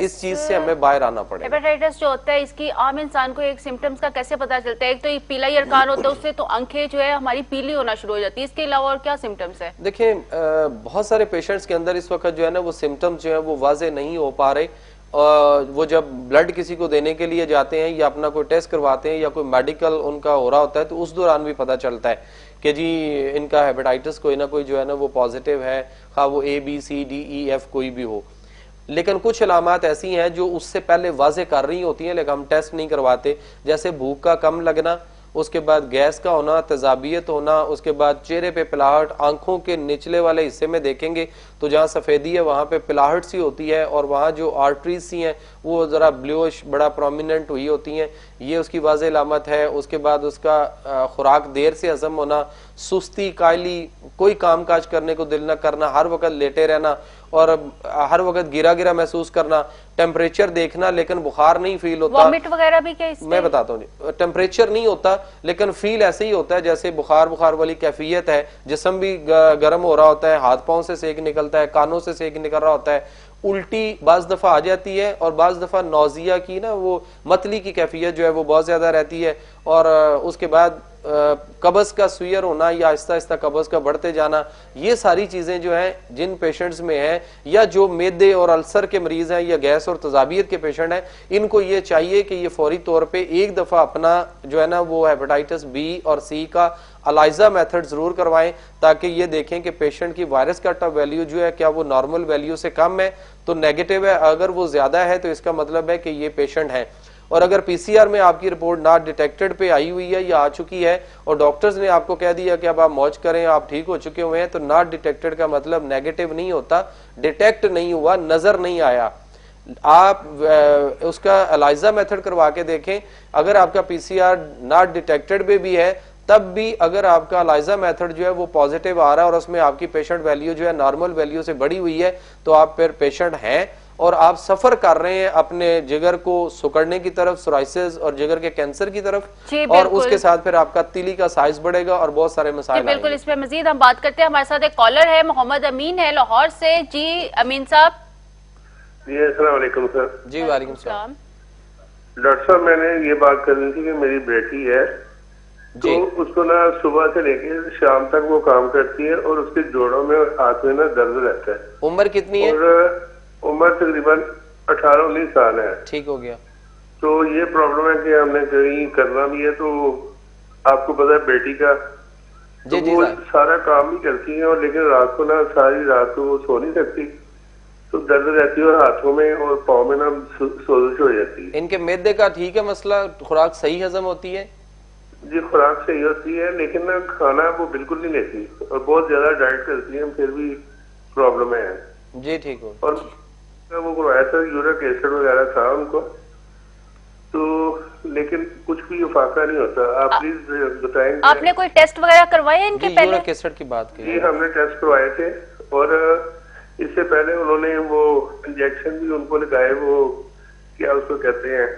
इस चीज से हमें बाहर आना पड़ेगा। हेपेटाइटिस जो होता है इसकी आम इंसान को एक सिम्टम्स का कैसे पता चलता है? एक तो ये पीला यरकान होता है, उससे तो आंखें जो है हमारी पीली होना शुरू हो जाती है, इसके अलावा और क्या सिम्टम्स है? देखिए बहुत सारे पेशेंट्स के अंदर इस वक्त जो है ना वो सिम्टम्स जो है वो वाजे नहीं हो पा रहे, वो जब ब्लड किसी को देने के लिए जाते हैं या अपना कोई टेस्ट करवाते हैं या कोई मेडिकल उनका हो रहा होता है तो उस दौरान भी पता चलता है कि जी इनका हेपेटाइटिस कोई ना कोई जो है ना वो पॉजिटिव है, खा वो ABCDEF कोई भी हो। लेकिन कुछ अलामात ऐसी हैं जो उससे पहले वाजे कर रही होती हैं लेकिन हम टेस्ट नहीं करवाते, जैसे भूख का कम लगना, उसके बाद गैस का होना, तेजाबियत होना, उसके बाद चेहरे पे पिलाहट, आंखों के निचले वाले हिस्से में देखेंगे तो जहाँ सफ़ेदी है वहाँ पे पिलाहट सी होती है, और वहाँ जो आर्टरीज सी हैं वो ज़रा ब्लूइश बड़ा प्रोमिनेंट हुई होती हैं, ये उसकी वाज़े अलामत है। उसके बाद उसका खुराक देर से हजम होना, सुस्ती, कायली, कोई काम काज करने को दिल न करना, हर वक्त लेटे रहना और हर वक्त गिरा गिरा महसूस करना, टेम्परेचर देखना लेकिन बुखार नहीं फील होता, वॉमिट वगैरह भी क्या इसमें? मैं बताता हूँ, टेम्परेचर नहीं होता लेकिन फील ऐसे ही होता है जैसे बुखार वाली कैफियत है, जिस्म भी गर्म हो रहा होता है, हाथ पांव से सेक निकलता है, कानों से सेक निकल रहा होता है, उल्टी बाज दफा आ जाती है, और बाज दफा नौजिया की ना वो मतली की कैफियत जो है वो बहुत ज्यादा रहती है, और उसके बाद कब्ज का सुयर होना या आहिस्ता आहिस्ता कब्ज का बढ़ते जाना, ये सारी चीजें जो हैं जिन पेशेंट्स में है या जो मैदे और अल्सर के मरीज हैं या गैस और तेजाबियत के पेशेंट हैं, इनको ये चाहिए कि ये फौरी तौर पे एक दफा अपना जो है ना वो हेपेटाइटिस B और C का अलाइजा मेथड जरूर करवाएं, ताकि ये देखें कि पेशेंट की वायरस कट ऑफ वैल्यू जो है क्या वो नॉर्मल वैल्यू से कम है तो नेगेटिव है, अगर वो ज्यादा है तो इसका मतलब है कि ये पेशेंट है। और अगर PCR में आपकी रिपोर्ट नॉट डिटेक्टेड पे आई हुई है या आ चुकी है और डॉक्टर्स ने आपको कह दिया कि अब आप मौज करें, आप ठीक हो चुके हुए हैं, तो नॉट डिटेक्टेड का मतलब नेगेटिव नहीं होता, डिटेक्ट नहीं हुआ, नजर नहीं आया। आप उसका एलाइजा मेथड करवा के देखें, अगर आपका PCR नॉट डिटेक्टेड पे भी है तब भी अगर आपका एलाइजा मेथड जो है वो पॉजिटिव आ रहा है और उसमें आपकी पेशेंट वैल्यू जो है नॉर्मल वैल्यू से बढ़ी हुई है तो आप फिर पेशेंट हैं और आप सफर कर रहे हैं अपने जिगर को सुकड़ने की तरफ, सोराइसिस और जिगर के कैंसर की तरफ, और उसके साथ फिर आपका तिली का साइज बढ़ेगा और बहुत सारे मसाइल। बिल्कुल, इस पे मजीद हम बात करते हैं। हमारे साथ एक कॉलर है, मोहम्मद अमीन है लाहौर से। जी अमीन साहब। जी अस्सलाम वालेकुम सर। जी वालेकुम सलाम। डॉक्टर साहब, मैंने ये बात करनी थी कि मेरी बेटी है तो उसको ना सुबह से लेकर शाम तक वो काम करती है और उसके जोड़ों में और हाथ में ना दर्द रहता है। उम्र कितनी है? और उम्र तकरीबन 18-19 साल है। ठीक हो गया। तो ये प्रॉब्लम है कि हमने कहीं करना भी है, तो आपको पता है बेटी का, तो जी वो साहब। सारा काम भी करती है और लेकिन रात को ना सारी रात को वो सो नहीं सकती, तो दर्द रहती है और हाथों में और पाँव में ना सोजिश हो जाती है। इनके मैदे का ठीक है मसला, खुराक सही हजम होती है? जी खुराक सही होती है, लेकिन ना खाना वो बिल्कुल नहीं लेती और बहुत ज्यादा डाइट करती है, फिर भी प्रॉब्लम है। जी ठीक हो। और वो करवाया था, यूरिक एसिड वगैरह था उनको, तो लेकिन कुछ भी फाका नहीं होता। आप प्लीज बताएंगे? आपने कोई टेस्ट वगैरह करवाए इनके जी पहले? यूरिक एसिड की बात की। जी हमने टेस्ट करवाए थे और इससे पहले उन्होंने वो इंजेक्शन भी उनको लगाए, वो क्या उसको कहते हैं,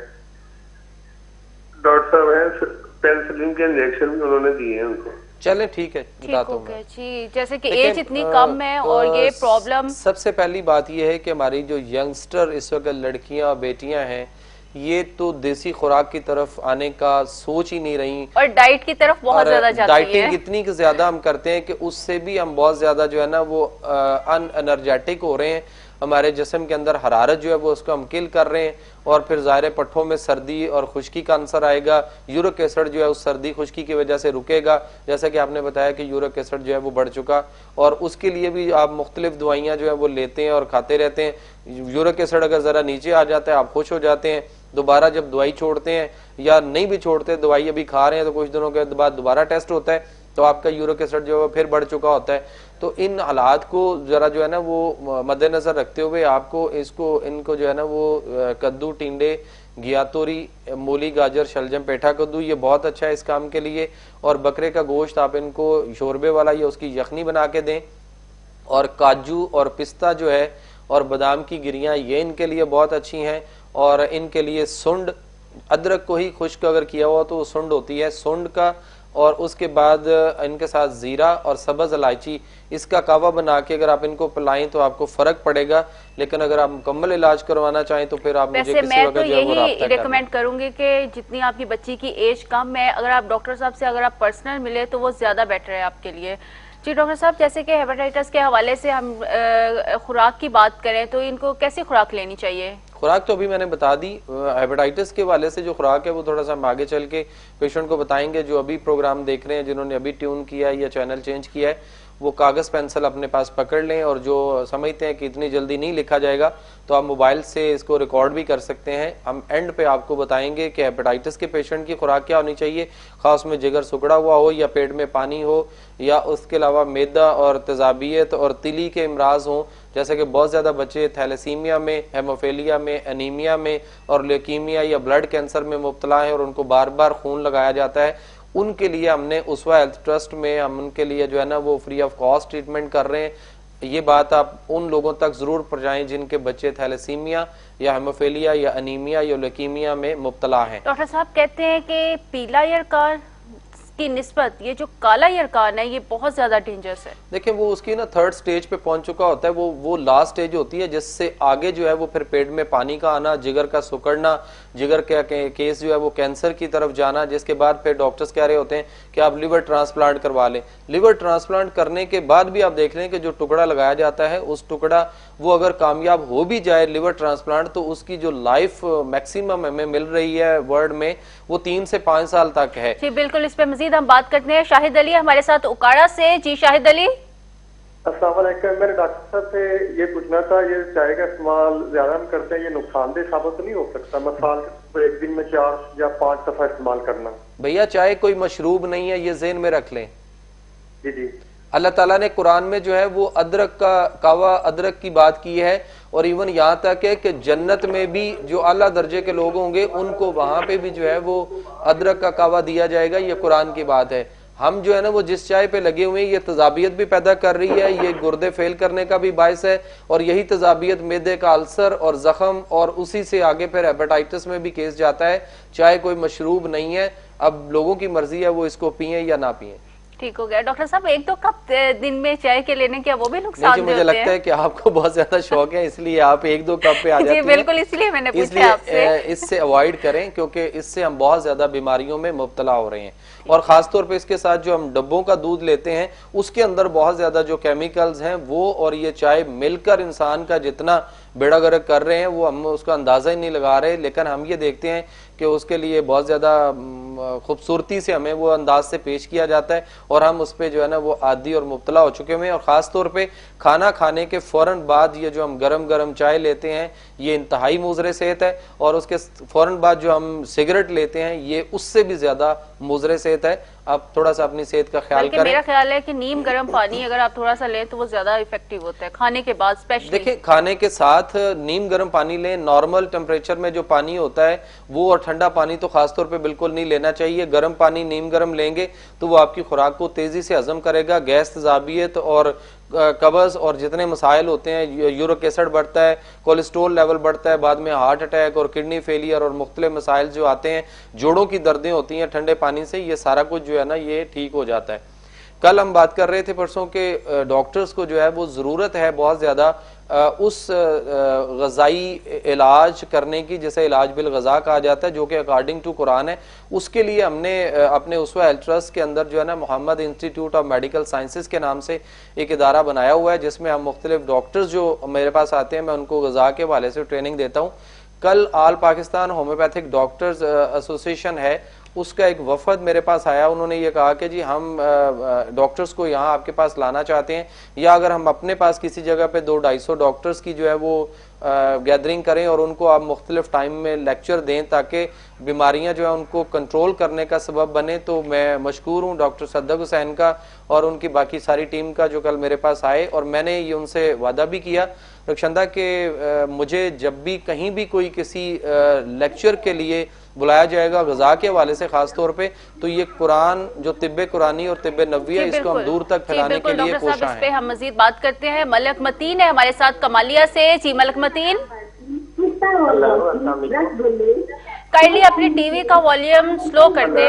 डॉक्टर साहब है, पेनिसिलिन के इंजेक्शन भी उन्होंने दिए हैं उनको। चले ठीक है, ठीक बताता हो हूँ गया मैं। जी। जैसे कि लेकिन, एज इतनी कम है और ये प्रॉब्लम, सबसे पहली बात ये है कि हमारी जो यंगस्टर इस वक्त लड़कियां बेटियां हैं, ये तो देसी खुराक की तरफ आने का सोच ही नहीं रही और डाइट की तरफ बहुत ज्यादा जाती डाइटिंग है। इतनी कि ज्यादा हम करते हैं कि उससे भी हम बहुत ज्यादा जो है ना वो अनएनर्जेटिक हो रहे हैं, हमारे जिस्म के अंदर हरारत जो है वो उसको हम किल कर रहे हैं, और फिर ज़ाहिर पट्ठों में सर्दी और खुश्की का अंसर आएगा। यूरिक एसिड जो है उस सर्दी खुश्की की वजह से रुकेगा, जैसा कि आपने बताया कि यूरिक एसिड जो है वो बढ़ चुका, और उसके लिए भी आप मुख्तलिफ दवाइयाँ जो है वो लेते हैं और खाते रहते हैं। यूरिक एसिड अगर ज़रा नीचे आ जाता है आप खुश हो जाते हैं, दोबारा जब दवाई छोड़ते हैं या नहीं भी छोड़ते, दवाई अभी खा रहे हैं तो कुछ दिनों के बाद दोबारा टेस्ट होता है तो आपका यूरिक एसिड जो है फिर बढ़ चुका होता है। तो इन हालात को जरा जो है ना वो मद्देनजर रखते हुए आपको इनको जो है ना वो कद्दू, टिंडे, घियातोरी, मूली, गाजर, शलजम, पेठा कद्दू, ये बहुत अच्छा है इस काम के लिए। और बकरे का गोश्त आप इनको शोरबे वाला या उसकी यखनी बना के दें, और काजू और पिस्ता जो है और बादाम की गिरियां, ये इनके लिए बहुत अच्छी हैं। और इनके लिए सुंड, अदरक को ही खुश्क अगर किया हुआ तो सुंड होती है, सुंड का, और उसके बाद इनके साथ जीरा और सब्ज इलायची, इसका कावा बना के अगर आप इनको पिलाएं तो आपको फर्क पड़ेगा। लेकिन अगर आप मुकम्मल इलाज करवाना चाहें तो फिर आप मुझे किसी मैं वक्त तो जो है वो यही राब्ता रिकमेंड करूंगी कि जितनी आपकी बच्ची की एज कम है, अगर आप डॉक्टर साहब से अगर आप पर्सनल मिले तो वो ज्यादा बेटर है आपके लिए। जी डॉक्टर साहब, जैसे कि हेपेटाइटिस के हवाले से हम खुराक की बात करें तो इनको कैसी खुराक लेनी चाहिए? खुराक तो अभी मैंने बता दी। हेपेटाइटिस के वाले से जो खुराक है वो थोड़ा सा हम आगे चल के पेशेंट को बताएंगे। जो अभी प्रोग्राम देख रहे हैं, जिन्होंने अभी ट्यून किया है या चैनल चेंज किया है, वो कागज पेंसिल अपने पास पकड़ लें, और जो समझते हैं कि इतनी जल्दी नहीं लिखा जाएगा तो आप मोबाइल से इसको रिकॉर्ड भी कर सकते हैं। हम एंड पे आपको बताएंगे कि हेपेटाइटिस के पेशेंट की खुराक क्या होनी चाहिए, खास में जिगर सिकुड़ा हुआ हो या पेट में पानी हो, या उसके अलावा मैदा और तेजाबियत और तिली के इमराज हों, जैसे कि बहुत ज़्यादा बच्चे थैलेसीमिया में, हेमोफेलिया में, एनीमिया में और लेकीमिया या ब्लड कैंसर में मुब्तला हैं और उनको बार बार खून लगाया जाता है। उनके लिए हमने उसवा हेल्थ ट्रस्ट में हम उनके लिए जो है ना वो फ्री ऑफ कॉस्ट ट्रीटमेंट कर रहे हैं। ये बात आप उन लोगों तक जरूर पहुंचाएं जिनके बच्चे थैलेसीमिया या हेमोफेलिया या एनीमिया या लेकीमिया में मुब्तला हैं। डॉक्टर साहब कहते हैं कि पीला यरकान की निस्बत ये जो काला यरकान है ये बहुत ज्यादा डेंजरस है। देखिए वो उसकी ना थर्ड स्टेज पे पहुंच चुका होता है, वो लास्ट स्टेज होती है, जिससे आगे जो है वो फिर पेट में पानी का आना, जिगर का सुकड़ना, जिगर का केस जो है वो कैंसर की तरफ जाना, जिसके बाद फिर डॉक्टर्स कह रहे होते हैं कि आप लिवर ट्रांसप्लांट करवा लें। लिवर ट्रांसप्लांट करने के बाद भी आप देख रहे हैं कि जो टुकड़ा लगाया जाता है उस टुकड़ा वो अगर कामयाब हो भी जाए लिवर ट्रांसप्लांट, तो उसकी जो लाइफ मैक्सिमम हमें मिल रही है वर्ल्ड में वो 3 से 5 साल तक है। जी बिल्कुल, इस पे मजीद हम बात करते हैं। शाहिद अली हमारे साथ उकाड़ा से। जी शाहिद अली। अस्सलाम वालेकुम। मैंने डॉक्टर साहब से ये पूछना था, ये चाय का इस्तेमाल ज्यादा हम करते हैं, ये नुकसानदेह साबित तो नहीं हो सकता? मसाल एक दिन में 4 या 5 दफा इस्तेमाल करना। भैया चाय कोई मशरूब नहीं है, ये ज़हन में रख लें। जी जी। अल्लाह ताला ने कुरान में जो है वो अदरक का कावा, अदरक की बात की है, और इवन यहाँ तक है कि जन्नत में भी जो आला दर्जे के लोग होंगे उनको वहां पे भी जो है वो अदरक का कावा दिया जाएगा। ये कुरान की बात है। हम जो है ना वो जिस चाय पे लगे हुए हैं ये तजाबियत भी पैदा कर रही है, ये गुर्दे फेल करने का भी बायस है, और यही तजाबियत मैदे का अल्सर और जख्म और उसी से आगे फिर हेपेटाइटिस में भी केस जाता है। चाय कोई मशरूब नहीं है, अब लोगों की मर्जी है वो इसको पिए या ना पिए। ठीक हो गया। डॉक्टर साहब, 1-2 कप दिन में चाय के लेने के वो भी नहीं नुकसान जी, मुझे लगता है कि आपको बहुत ज्यादा शौक है, इसलिए आप 1-2 कप पे आ जाती जी हैं। बिल्कुल, इसलिए मैंने पूछा आपसे। इससे अवॉइड करें, क्योंकि इससे हम बहुत ज्यादा बीमारियों में मुब्तला हो रहे हैं। और खासतौर पे इसके साथ जो हम डब्बों का दूध लेते हैं उसके अंदर बहुत ज्यादा जो केमिकल्स हैं वो और ये चाय मिलकर इंसान का जितना बेड़ा गर्क कर रहे हैं वो हम उसका अंदाजा ही नहीं लगा रहे। लेकिन हम ये देखते हैं कि उसके लिए बहुत ज्यादा खूबसूरती से हमें वो अंदाज से पेश किया जाता है और हम उस पर जो है ना वो आदी और मुब्तला हो चुके हैं। और खास तौर पे खाना खाने के फौरन बाद ये जो हम गरम गरम चाय लेते हैं ये इंतहाई मुज़र सेहत है, और उसके फौरन बाद जो हम सिगरेट लेते हैं ये उससे भी ज्यादा मुज़र सेहत है। आप थोड़ा सा अपनी सेहत का ख्याल करें। मेरा ख्याल है कि नीम गर्म पानी अगर आप थोड़ा सा लें तो वो ज्यादा इफेक्टिव होता है खाने के बाद स्पेशली। देखिए, खाने के साथ नीम गर्म पानी लें। नॉर्मल टेम्परेचर में जो पानी होता है वो, और ठंडा पानी तो खासतौर पे बिल्कुल नहीं लेना चाहिए। गर्म पानी नीम गर्म लेंगे तो वो आपकी खुराक को तेजी से हजम करेगा। गैस, तेजाबियत और कब्ज और जितने मसाइल होते हैं, यूरिक एसिड बढ़ता है, कोलेस्ट्रोल लेवल बढ़ता है, बाद में हार्ट अटैक और किडनी फेलियर और मुख्तलिफ मसाइल जो आते हैं, जोड़ों की दर्दें होती हैं ठंडे पानी से, ये सारा कुछ जो है ना ये ठीक हो जाता है। कल हम बात कर रहे थे परसों के डॉक्टर्स को जो है वो ज़रूरत है बहुत ज़्यादा उस ग़ज़ाई इलाज करने की, जैसे इलाज बिल ग़ज़ा कहा जाता है, जो कि अकॉर्डिंग टू कुरान है। उसके लिए हमने अपने उसवा हेल्थ ट्रस्ट के अंदर जो है ना Mohammed institute of medical sciences के नाम से एक इदारा बनाया हुआ है, जिसमें हम मुख्तलिफ डॉक्टर्स जो मेरे पास आते हैं मैं उनको ग़ज़ा के हवाले से ट्रेनिंग देता हूँ। कल all Pakistan homeopathic doctors association है, उसका एक वफद मेरे पास आया। उन्होंने ये कहा कि जी हम डॉक्टर्स को यहाँ आपके पास लाना चाहते हैं, या अगर हम अपने पास किसी जगह पे 200-250 डॉक्टर्स की जो है वो गैदरिंग करें और उनको आप मुख्तलिफ टाइम में लेक्चर दें ताकि बीमारियां जो है उनको कंट्रोल करने का सबब बने। तो मैं मशकूर हूँ डॉक्टर सद्दक हुसैन का और उनकी बाकी सारी टीम का जो कल मेरे पास आए, और मैंने ये उनसे वादा भी किया रक्षंदा के मुझे जब भी कहीं भी कोई किसी लेक्चर के लिए बुलाया जाएगा ग़ज़ा के हवाले से खास तौर पे, तो ये कुरान जो तिब्बे कुरानी और तिब्बे नबवी है इसको हम दूर तक फैलाने के लिए कोशिश है। इस पे हम मजीद बात करते हैं। मलक मतीन है हमारे साथ कमालिया से। जी मलक मतीन, कर ली अपने टीवी का वॉल्यूम स्लो कर दे।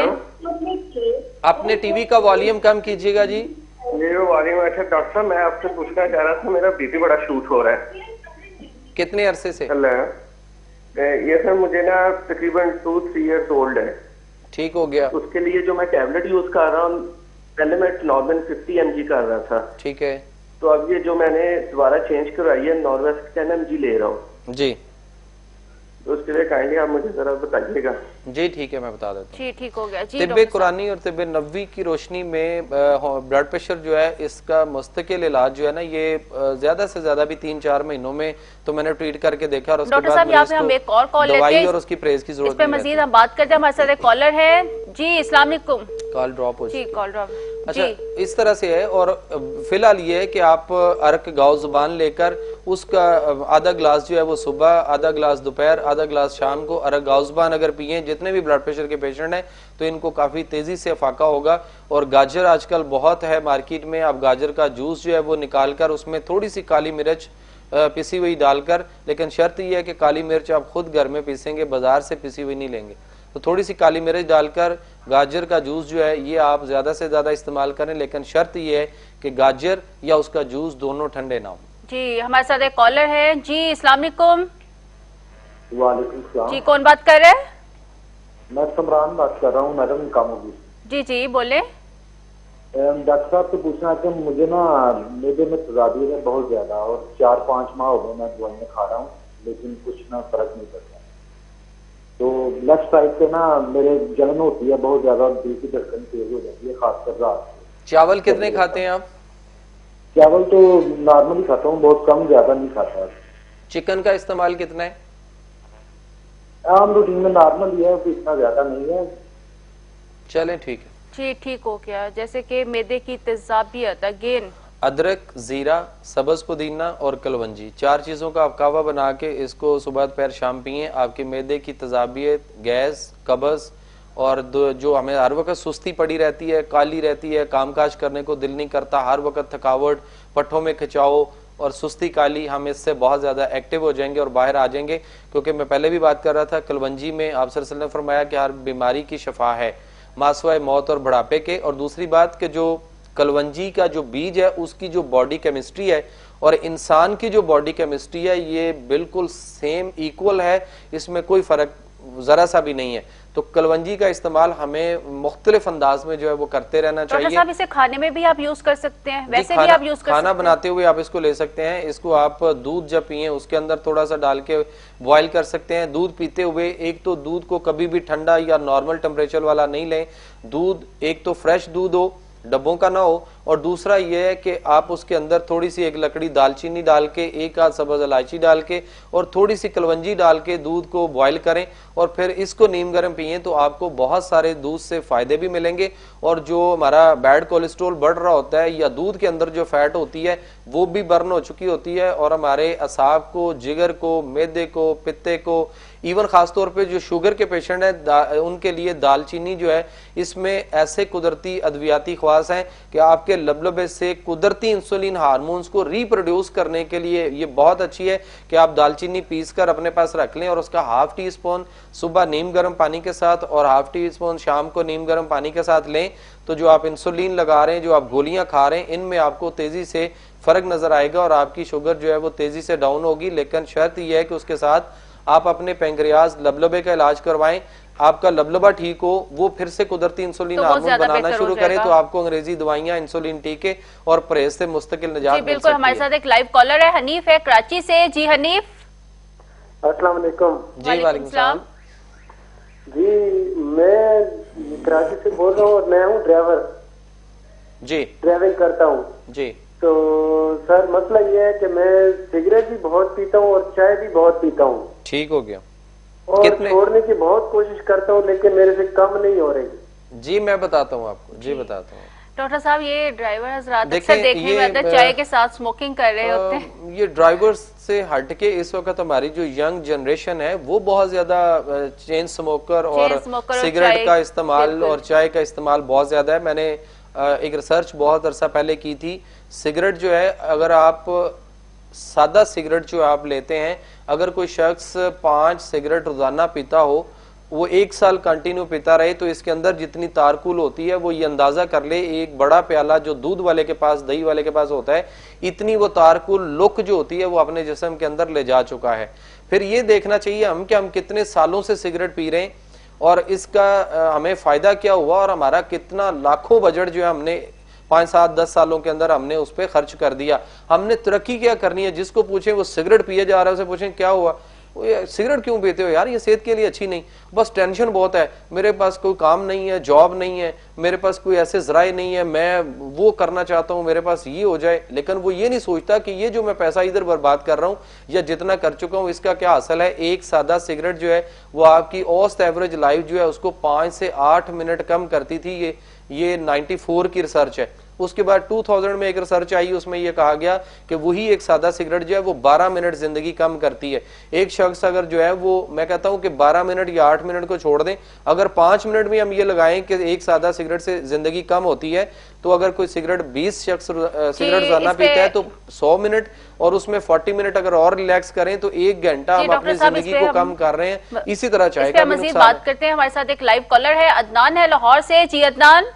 अपने टीवी का वॉल्यूम कम कीजिएगा जी। ये वॉल्यूम अच्छा। डॉक्टर साहब, मैं आपसे पूछना चाह रहा था, मेरा बीपी बड़ा शूट हो रहा है। कितने अरसे से? ये सर मुझे ना तकरीबन 2-3 ईयर्स ओल्ड है। ठीक हो गया। उसके लिए जो मैं टैबलेट यूज कर रहा हूँ, पहले मैं नॉर्मल 50 mg कर रहा था। ठीक है। तो अब ये जो मैंने दोबारा चेंज करवाई है नॉर्वेस्ट 10 mg ले रहा हूँ जी। तो उसके लिए काइंडली आप मुझे जरा बताइएगा। जी ठीक है, मैं बता देता हूँ। जी ठीक हो गया। जी तिब्बे कुरानी और तिब्बे नबवी की रोशनी में ब्लड प्रेशर जो है इसका मुस्तकिल इलाज जो है ना ये ज्यादा से ज्यादा भी 3-4 महीनों में तो मैंने ट्रीट करके देखा, और उसके बाद यहाँ पे हम एक और कॉल लेते हैं और उसकी प्रेस की जरूरत नहीं है। मजीद हम बात करते हैं, हमारे साथ एक कॉलर है। जी अस्सलाम वालेकुम। कॉल ड्रॉप हो जी, कॉल ड्रॉप। अच्छा, इस तरह से है। और फिलहाल ये है कि आप अर्क गाँव जुबान लेकर उसका आधा ग्लास जो है वो सुबह, आधा ग्लास दोपहर, आधा ग्लास शाम को अर्क गाँव जुबान अगर पिए, जितने भी ब्लड प्रेशर के पेशेंट हैं तो इनको काफी तेजी से फाका होगा। और गाजर आजकल बहुत है मार्केट में, आप गाजर का जूस जो है वो निकाल कर उसमें थोड़ी सी काली मिर्च पिसी हुई डालकर, लेकिन शर्त यह है कि काली मिर्च आप खुद घर में पीसेंगे, बाजार से पिसी हुई नहीं लेंगे। तो थोड़ी सी काली मिर्च डालकर गाजर का जूस जो है ये आप ज्यादा से ज्यादा इस्तेमाल करें, लेकिन शर्त यह है कि गाजर या उसका जूस दोनों ठंडे ना हो। जी हमारे साथ एक कॉलर है। जी अस्सलाम वालेकुम। वालेकुम सलाम। जी कौन बात कर रहे हैं? मैं समरान बात कर रहा हूँ मैडम कामोगी। जी जी बोले। डॉक्टर साहब से पूछना है कि मुझे ना मेरे में तेजाबियत है बहुत ज्यादा, और 4-5 माह हो गए मैं दवाइयाँ खा रहा हूँ लेकिन कुछ ना फर्क नहीं पड़ता। तो लेफ्ट साइड से ना मेरे जलन होती है बहुत ज्यादा, दिल की धड़कन तेज हो जाती है, खासकर रात को। चावल कितने खाते हैं आप? चावल तो नॉर्मली खाता हूँ, बहुत कम, ज्यादा नहीं खाता। चिकन का इस्तेमाल कितना है? आम रूटीन में नॉर्मल ही है, इतना ज्यादा नहीं है। चलें ठीक है। जी ठीक हो गया। जैसे कि मैदे की तेजाबियत, अगेन अदरक, जीरा, सब्ज पुदीना और कलवंजी, 4 चीज़ों का आप कावा बना के इसको सुबह दोपहर शाम पिए। आपके मैदे की तेजाबियत, गैस, कब्ज और जो हमें हर वक्त सुस्ती पड़ी रहती है, काली रहती है, कामकाज करने को दिल नहीं करता, हर वक्त थकावट, पट्ठों में खिंचाव और सुस्ती काली, हम इससे बहुत ज़्यादा एक्टिव हो जाएंगे और बाहर आ जाएंगे। क्योंकि मैं पहले भी बात कर रहा था, कलवंजी में आप सल्लल्लाहु अलैहि वसल्लम ने फरमाया कि हर बीमारी की शफा है। मासवाए मौत और बुढ़ापे के। और दूसरी बात कि जो कलवंजी का जो बीज है उसकी जो बॉडी केमिस्ट्री है और इंसान की जो बॉडी केमिस्ट्री है ये बिल्कुल सेम इक्वल है, इसमें कोई फर्क जरा सा भी नहीं है। तो कलवंजी का इस्तेमाल हमें मुख्तलिफ अंदाज में जो है वो करते रहना चाहिए। डॉक्टर साहब इसे खाने में भी आप यूज कर सकते हैं, वैसे भी आप यूज कर खाना सकते बनाते हुए आप इसको ले सकते हैं। इसको आप दूध जब पिए उसके अंदर थोड़ा सा डाल के बॉईल कर सकते हैं। दूध पीते हुए एक तो दूध को कभी भी ठंडा या नॉर्मल टेम्परेचर वाला नहीं लें। दूध एक तो फ्रेश दूध हो, डब्बों का ना हो, और दूसरा यह है कि आप उसके अंदर थोड़ी सी एक लकड़ी दालचीनी डाल के, एक आध सब्ज इलायची डाल के और थोड़ी सी कलवंजी डाल के दूध को बॉईल करें और फिर इसको नीम गर्म पिए तो आपको बहुत सारे दूध से फायदे भी मिलेंगे। और जो हमारा बैड कोलेस्ट्रॉल बढ़ रहा होता है या दूध के अंदर जो फैट होती है वो भी बर्न हो चुकी होती है और हमारे असाब को, जिगर को, मैदे को, पित्ते को, इवन खासतौर पे जो शुगर के पेशेंट हैं उनके लिए दालचीनी जो है इसमें ऐसे कुदरती अद्वियाती ख्वास हैं कि आपके लबलबे से कुदरती इंसुलिन हार्मोन्स को रिप्रोड्यूस करने के लिए ये बहुत अच्छी है कि आप दालचीनी पीस कर अपने पास रख लें और उसका हाफ टी स्पून सुबह नीम गर्म पानी के साथ और हाफ टी स्पून शाम को नीम गर्म पानी के साथ लें। तो जो आप इंसुलिन लगा रहे हैं, जो आप गोलियां खा रहे हैं, इनमें आपको तेजी से फर्क नजर आएगा और आपकी शुगर जो है वो तेजी से डाउन होगी। लेकिन शर्त यह है कि उसके साथ आप अपने पेंक्रियाज लबलबे का इलाज करवाएं। आपका लबलबा ठीक हो, वो फिर से कुदरती इंसुलिन हार्मोन बनाना शुरू करे तो आपको अंग्रेजी दवाइयां, इंसुलिन टीके और परहेज से मुस्तकिल निजात मिल बिल्कुल। हमारे साथ एक लाइव कॉलर है, हनीफ है कराची से। जी हनीफ। अस्सलाम वालेकुम। जी वालेकुम सलाम। जी मैं कराची से बोल रहा हूँ और मैं हूँ ड्राइवर। जी। ड्राइविंग करता हूँ। जी। तो सर मसला ये है कि मैं सिगरेट भी बहुत पीता हूँ और चाय भी बहुत पीता हूँ। ठीक हो गया। और छोड़ने की बहुत कोशिश करता हूँ लेकिन मेरे से कम नहीं हो रही। जी मैं बताता हूँ आपको। जी बताता हूँ। डॉक्टर साहब ये ड्राइवर हजरात अक्सर देखने में आता चाय के साथ स्मोकिंग कर रहे होते हैं। ये ड्राइवर्स से हटके इस वक्त हमारी जो यंग जनरेशन है वो बहुत ज्यादा चेन स्मोकर और सिगरेट का इस्तेमाल और चाय का इस्तेमाल बहुत ज्यादा है। मैंने एक रिसर्च बहुत अरसा पहले की थी। सिगरेट जो है, अगर आप सादा सिगरेट जो आप लेते हैं, अगर कोई शख्स 5 सिगरेट रोजाना पीता हो, वो 1 साल कंटिन्यू पीता रहे तो इसके अंदर जितनी तारकुल होती है वो ये अंदाजा कर ले, एक बड़ा प्याला जो दूध वाले के पास, दही वाले के पास होता है, इतनी वो तारकुल लुक जो होती है वो अपने जिस्म के अंदर ले जा चुका है। फिर ये देखना चाहिए हम कि हम कितने सालों से सिगरेट पी रहे हैं और इसका हमें फायदा क्या हुआ और हमारा कितना लाखों बजट जो है हमने 5, 7, 10 सालों के अंदर हमने उस पर खर्च कर दिया। हमने तरक्की क्या करनी है? जिसको पूछे वो सिगरेट पिए जा रहा है उसे पूछें क्या हुआ, वो सिगरेट क्यों पीते हो यार, ये सेहत के लिए अच्छी नहीं, बस टेंशन बहुत है, मेरे पास कोई काम नहीं है, जॉब नहीं है, मेरे पास कोई ऐसे जराए नहीं है, मैं वो करना चाहता हूँ, मेरे पास ये हो जाए। लेकिन वो ये नहीं सोचता कि ये जो मैं पैसा इधर बर्बाद कर रहा हूँ या जितना कर चुका हूँ इसका क्या हासिल है। एक सादा सिगरेट जो है वो आपकी औसत एवरेज लाइफ जो है उसको 5 से 8 मिनट कम करती थी। ये 94 की रिसर्च है। उसके बाद 2000 में एक रिसर्च आई, उसमें यह कहा गया कि वही एक सादा सिगरेट जो है वो 12 मिनट जिंदगी कम करती है। एक शख्स अगर जो है वो, मैं कहता हूं कि 12 मिनट या 8 मिनट को छोड़ दें, अगर 5 मिनट में हम ये लगाएं कि एक सादा सिगरेट से जिंदगी कम होती है, तो अगर कोई सिगरेट 20 शख्स सिगरेट रोजाना पीता है तो 100 मिनट और उसमें 40 मिनट अगर और रिलैक्स करें तो 1 घंटा हम अपनी जिंदगी को कम कर रहे हैं। इसी तरह चाहे का मजीद बात करते हैं। हमारे साथ एक लाइव कॉलर है, अदनान है लाहौर से। जी अदनान।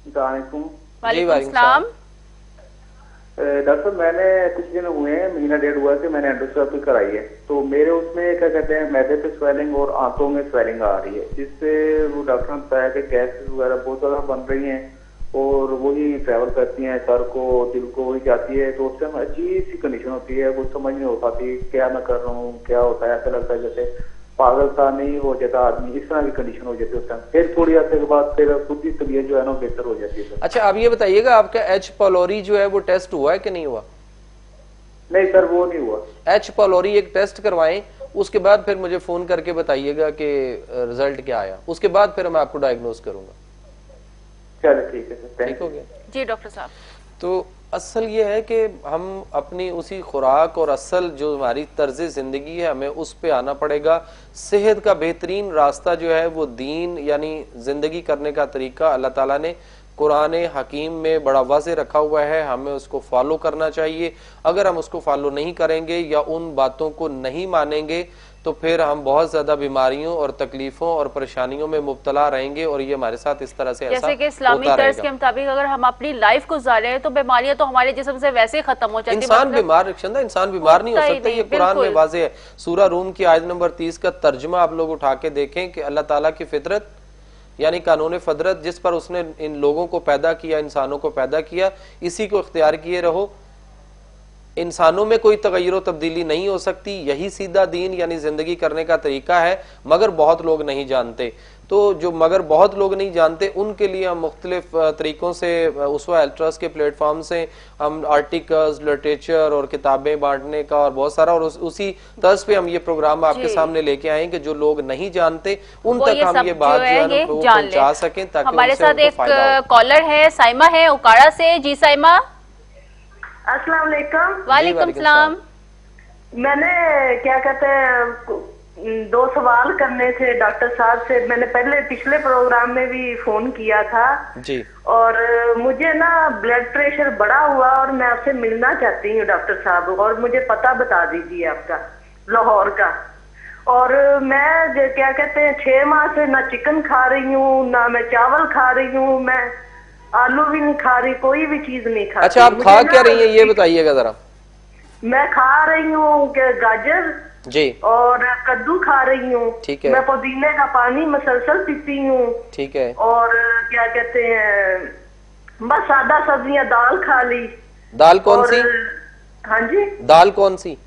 वालेकुम सलाम। डॉक्टर मैंने कुछ दिन हुए हैं, महीना डेढ़ हुआ कि मैंने एंडोस्कोपी कराई है, तो मेरे उसमें क्या कहते हैं मैदे पे स्वेलिंग और आंतों में स्वेलिंग आ रही है, जिससे वो डॉक्टर ने बताया कि गैस वगैरह बहुत ज्यादा बन रही हैं और वही ट्रैवल करती हैं, सर को दिल को वही जाती है, तो उस टाइम अजीब सी कंडीशन होती है, कुछ समझ नहीं हो पाती क्या मैं कर रहा हूँ, क्या होता है, ऐसा लगता है जैसे पागल सा नहीं हो जाता आदमी, इस तरह की कंडीशन हो जाती है उस टाइम। फिर थोड़ी आते के बाद फिर खुद की तबीयत जो है ना बेहतर हो जाती है। अच्छा अब ये बताइएगा आपका H पाइलोरी जो है वो टेस्ट हुआ है कि नहीं हुआ? नहीं सर वो नहीं हुआ। H पाइलोरी एक टेस्ट करवाएं, उसके बाद फिर मुझे फोन करके बताइएगा कि रिजल्ट क्या आया, उसके बाद फिर मैं आपको डायग्नोज करूंगा। चलो ठीक है सर, ठीक हो गया जी डॉक्टर साहब। तो असल ये है कि हम अपनी उसी खुराक और असल जो हमारी तर्ज जिंदगी है हमें उस पे आना पड़ेगा। सेहत का बेहतरीन रास्ता जो है वो दीन यानी जिंदगी करने का तरीका अल्लाह ताला ने कुरान हकीम में बड़ा वाज़े रखा हुआ है, हमें उसको फॉलो करना चाहिए। अगर हम उसको फॉलो नहीं करेंगे या उन बातों को नहीं मानेंगे तो फिर हम बहुत ज्यादा बीमारियों और तकलीफों और परेशानियों में मुब्तला रहेंगे और ये हमारे साथ इस तरह से जैसे कि इस्लामी तर्ज के मुताबिक अगर हम अपनी लाइफ गुजारे हैं तो बीमारियां तो हमारे जिस्म से वैसे खत्म हो जाती है। इंसान बीमार रक्षंदा इंसान बीमार नहीं हो सकता, ये कुरान में वाज़ेह है। सूरा रूम की आयत नंबर 30 का तर्जुमा आप लोग उठा के देखें कि अल्लाह ताला की फितरत यानी कानून फितरत जिस पर उसने इन लोगों को पैदा किया, इंसानों को पैदा किया, इसी को इख्तियार किए रहो। इंसानों में कोई तगय्युर तब्दीली नहीं हो सकती, यही सीधा दीन यानी जिंदगी करने का तरीका है, मगर बहुत लोग नहीं जानते। तो जो मगर बहुत लोग नहीं जानते उनके लिए हम मुख्तलिफ तरीकों से उसवा अल्ट्रस के प्लेटफॉर्म से हम आर्टिकल्स, लिटरेचर और किताबें बांटने का और बहुत सारा, और उसी तर्ज पे हम ये प्रोग्राम आपके सामने लेके आए कि जो लोग नहीं जानते उन तक हम ये बात जो है पहुंचा सकें ताकि हमारे साथ एक कॉलर है, साइमा है उकाड़ा से। जी साइमा। अस्सलाम वालेकुम। वालेकुम सलाम। मैंने क्या कहते हैं 2 सवाल करने थे डॉक्टर साहब से। मैंने पहले पिछले प्रोग्राम में भी फोन किया था जी, और मुझे ना ब्लड प्रेशर बढ़ा हुआ और मैं आपसे मिलना चाहती हूँ डॉक्टर साहब, और मुझे पता बता दीजिए आपका लाहौर का। और मैं क्या कहते हैं 6 माह से ना चिकन खा रही हूँ, ना मैं चावल खा रही हूँ, मैं आलू भी नहीं खा रही, कोई भी चीज नहीं खा। अच्छा, आप खा क्या रही हैं ये बताइएगा जरा। मैं खा रही हूँ गाजर जी और कद्दू खा रही हूँ, ठीक है। मैं पुदीने का पानी मसलसल पीती हूँ, ठीक है। और क्या कहते हैं बस सादा सब्जियां, दाल खा ली। दाल कौन सी? हाँ जी, दाल कौन सी?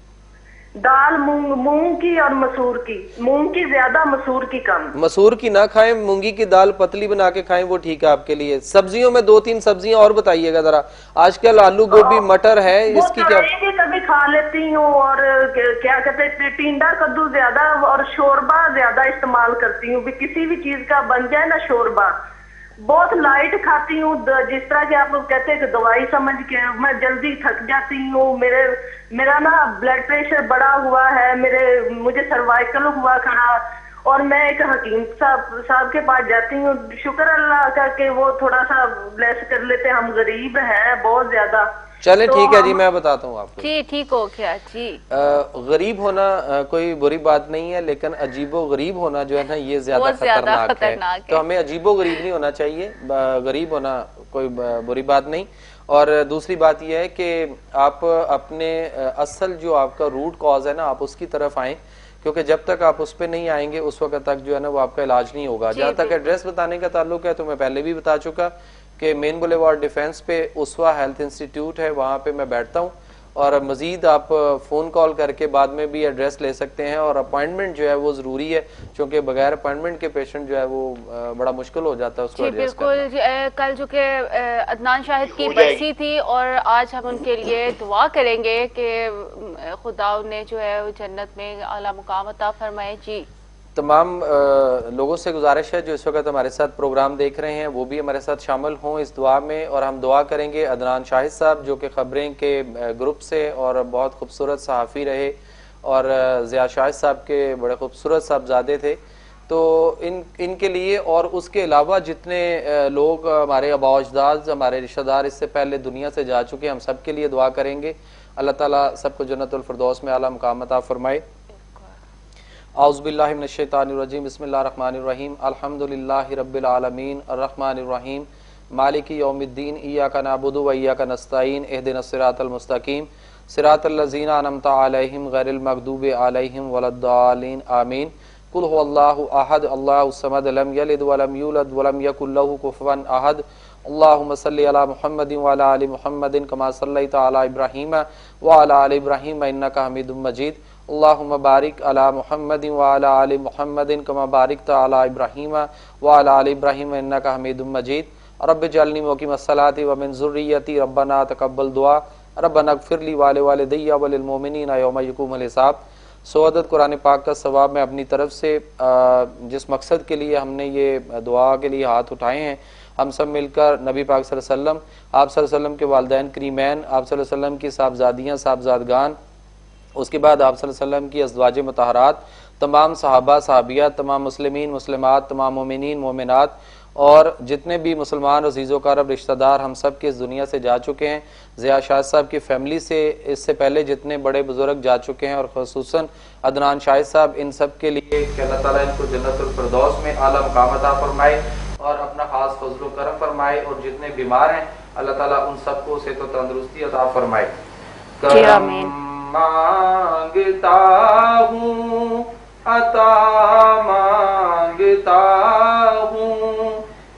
दाल मूंग की और मसूर की। मूंग की ज्यादा, मसूर की कम। मसूर की ना खाएं, मूंगी की दाल पतली बना के खाएं, वो ठीक है आपके लिए। सब्जियों में 2-3 सब्जियां और बताइएगा जरा। आजकल आलू गोभी मटर है, इसकी क्या? कभी खा लेती हूँ, और क्या कहते हैं टिंडा कद्दू ज्यादा, और शोरबा ज्यादा इस्तेमाल करती हूँ। किसी भी चीज का बन जाए ना शोरबा, बहुत लाइट खाती हूँ। जिस तरह के आप लोग कहते हैं कि दवाई समझ के, मैं जल्दी थक जाती हूँ। मेरा ना ब्लड प्रेशर बढ़ा हुआ है, मुझे सर्वाइकल हुआ खड़ा, और मैं एक हकीम साहब के पास जाती हूँ। शुक्र अल्लाह का कि वो थोड़ा सा ब्लेस कर लेते। हम गरीब हैं बहुत ज्यादा। चले ठीक है जी, मैं बताता हूँ आपको। जी ठीक हो क्या जी। गरीब होना कोई बुरी बात नहीं है, लेकिन अजीबो गरीब होना जो है ना ये ज्यादा खतरनाक है। तो हमें अजीबो गरीब नहीं होना चाहिए, गरीब होना कोई बुरी बात नहीं। और दूसरी बात यह है कि आप अपने असल जो आपका रूट कॉज है ना, आप उसकी तरफ आए, क्योंकि जब तक आप उस पर नहीं आएंगे उस वक्त तक जो है ना वो आपका इलाज नहीं होगा। जहाँ तक एड्रेस बताने का ताल्लुक है तो मैं पहले भी बता चुका कि मेन बुलेवार्ड डिफेंस पे उसवा हेल्थ इंस्टीट्यूट है, वहाँ पे मैं बैठता हूँ। और मजीद आप फ़ोन कॉल करके बाद में भी एड्रेस ले सकते हैं, और अपॉइंटमेंट जो है वो ज़रूरी है, क्योंकि बगैर अपॉइंटमेंट के पेशेंट जो है वो बड़ा मुश्किल हो जाता है उसको एड्रेस करना। बिल्कुल। कल जो कि अदनान शाहिद की बरसी थी, और आज हम उनके लिए दुआ करेंगे कि खुदा ने जो है वो जन्नत में आला मुकाम अता फरमाए। जी, तमाम लोगों से गुजारिश है जो इस वक्त हमारे साथ प्रोग्राम देख रहे हैं वो भी हमारे साथ शामिल हों इस दुआ में। और हम दुआ करेंगे अदनान शाहिद साहब जो कि खबरें के ग्रुप से और बहुत खूबसूरत सहाफ़ी रहे, और ज़िया शाहिद साहब के बड़े खूबसूरत साहबजादे थे, तो इनके लिए और उसके अलावा जितने लोग हमारे आबा अजदाद, हमारे रिश्तेदार इससे पहले दुनिया से जा चुके, हम सब के लिए दुआ करेंगे। अल्लाह ताला सबको जन्नतुल फिरदौस में आला मुकाम अता फरमाए। औज़ुबिल्लाहि मिनश्शैतानिर्रजीम, बिस्मिल्लाहिर्रहमानिर्रहीम, अल्हम्दुलिल्लाहि रब्बिल आलमीन, अर्रहमानिर्रहीम, मालिकी यौमिद्दीन, इय्याका नअबुदु व इय्याका नस्तईन, इहदिनस सिरातल मुस्तकीम, सिरातल लज़ीना अनअमता अलैहिम गैरिल मग़दूबि अलैहिम वलद्दालिन, आमीन। कुल हुवल्लाहु अहद, अल्लाहुस समद, लम यलिद व लम यूलद व लम यकुल लहू कुफुवन अहद। अल्लाहुम्मा सल्लि अला मुहम्मदिन व अला आलि मुहम्मदिन कमा सल्लैता अला इब्राहीम व अला आलि इब्राहीम इन्नका हमीदुम मजीद। अल्लाहुम्मा बारिक अला मुहम्मदिन व अला आलि मुहम्मदिन कमा बारिकता अला इब्राहीम व अला आलि इब्राहीम इन्नका हमीदुम मजीद। रब्बि जअलनी मुक़ीमस सलाति व मिन ज़ुर्रिय्यती रब्बना तक़ब्बल दुआ रब्बना इग़फ़िर ली व लिवालिदैया व लिल मुमिनीना यौम यक़ूमुल हिसाब। सौदत कुरान पाक का सवाब मैं अपनी तरफ से जिस मकसद के लिए हमने ये दुआ के लिए हाथ उठाए हैं, हम सब मिलकर नबी पाक सल्लल्लाहु अलैहि वसल्लम, आप सल्लल्लाहु अलैहि वसल्लम के वालिदैन करीमैन, आप सल्लल्लाहु अलैहि वसल्लम की साहबजादियाँ साहबजादगान, उसके बाद आप सल्लल्लाहु अलैहि वसल्लम की अज़वाज मतहरात, तमाम सहाबा सहाबियात, तमाम मुस्लिमीन मुस्लिमात, तमाम मोमिनीन मोमिनात, और जितने भी मुसलमान अजीज़ व अरब रिश्तेदार हम सब के इस दुनिया से जा चुके हैं, ज़िया शाहिद साहब की फैमिली से इससे पहले जितने बड़े बुजुर्ग जा चुके हैं और ख़ुसूसन अदनान शाहिद साहब, इन सब के लिए कि अल्लाह ताला इनको जन्नतुल फिरदौस में आला मकाम अता फरमाए और अपना खास फजल व करम फरमाए, और जितने बीमार हैं अल्लाह ताला उन सबको सेहत व तंदुरुस्ती अता फरमाए। करम मांगता हूँ, अता मांगता हूँ,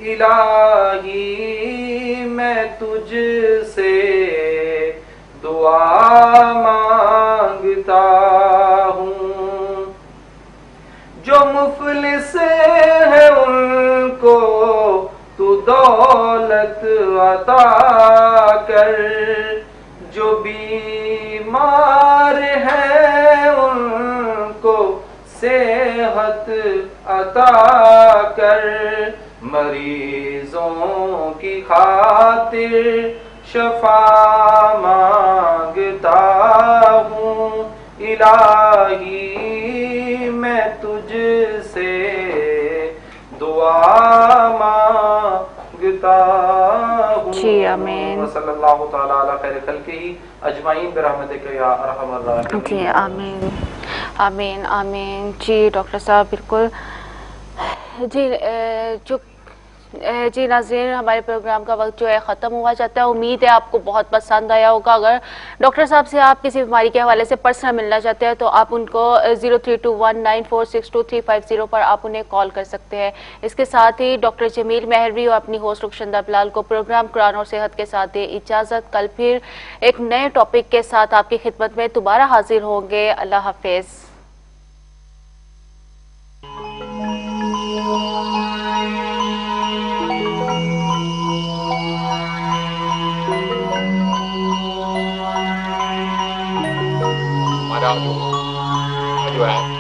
इलाही मैं तुझसे दुआ मांगता हूँ। जो मुफलिस है उनको तू दौलत अता कर, जो बीमार है उनको सेहत अता कर, मरीजों की खातिर शफा मांगता हूँ, इलाही मैं तुझसे दुआ मांगता हूँ। जी आमीन। सल्लल्लाहु तआला अला खैर खल्क़िही अजमाइन बिरहमतिका या अरहमर राहिमीन। जी आमीन आमीन आमीन। जी डॉक्टर साहब बिल्कुल। जी नाज़रीन, हमारे प्रोग्राम का वक्त जो है ख़त्म हुआ जाता है। उम्मीद है आपको बहुत पसंद आया होगा। अगर डॉक्टर साहब से आप किसी बीमारी के हवाले से पर्सनल मिलना चाहते हैं तो आप उनको 032194625350 पर आप उन्हें कॉल कर सकते हैं। इसके साथ ही डॉक्टर जमील मेहरवी और अपनी होस्ट रुखशंदा बिलाल को प्रोग्राम कुरान और सेहत के साथ दे इजाज़त। कल फिर एक नए टॉपिक के साथ आपकी खिदमत में दोबारा हाजिर होंगे। अल्लाह हाफिज़। जो है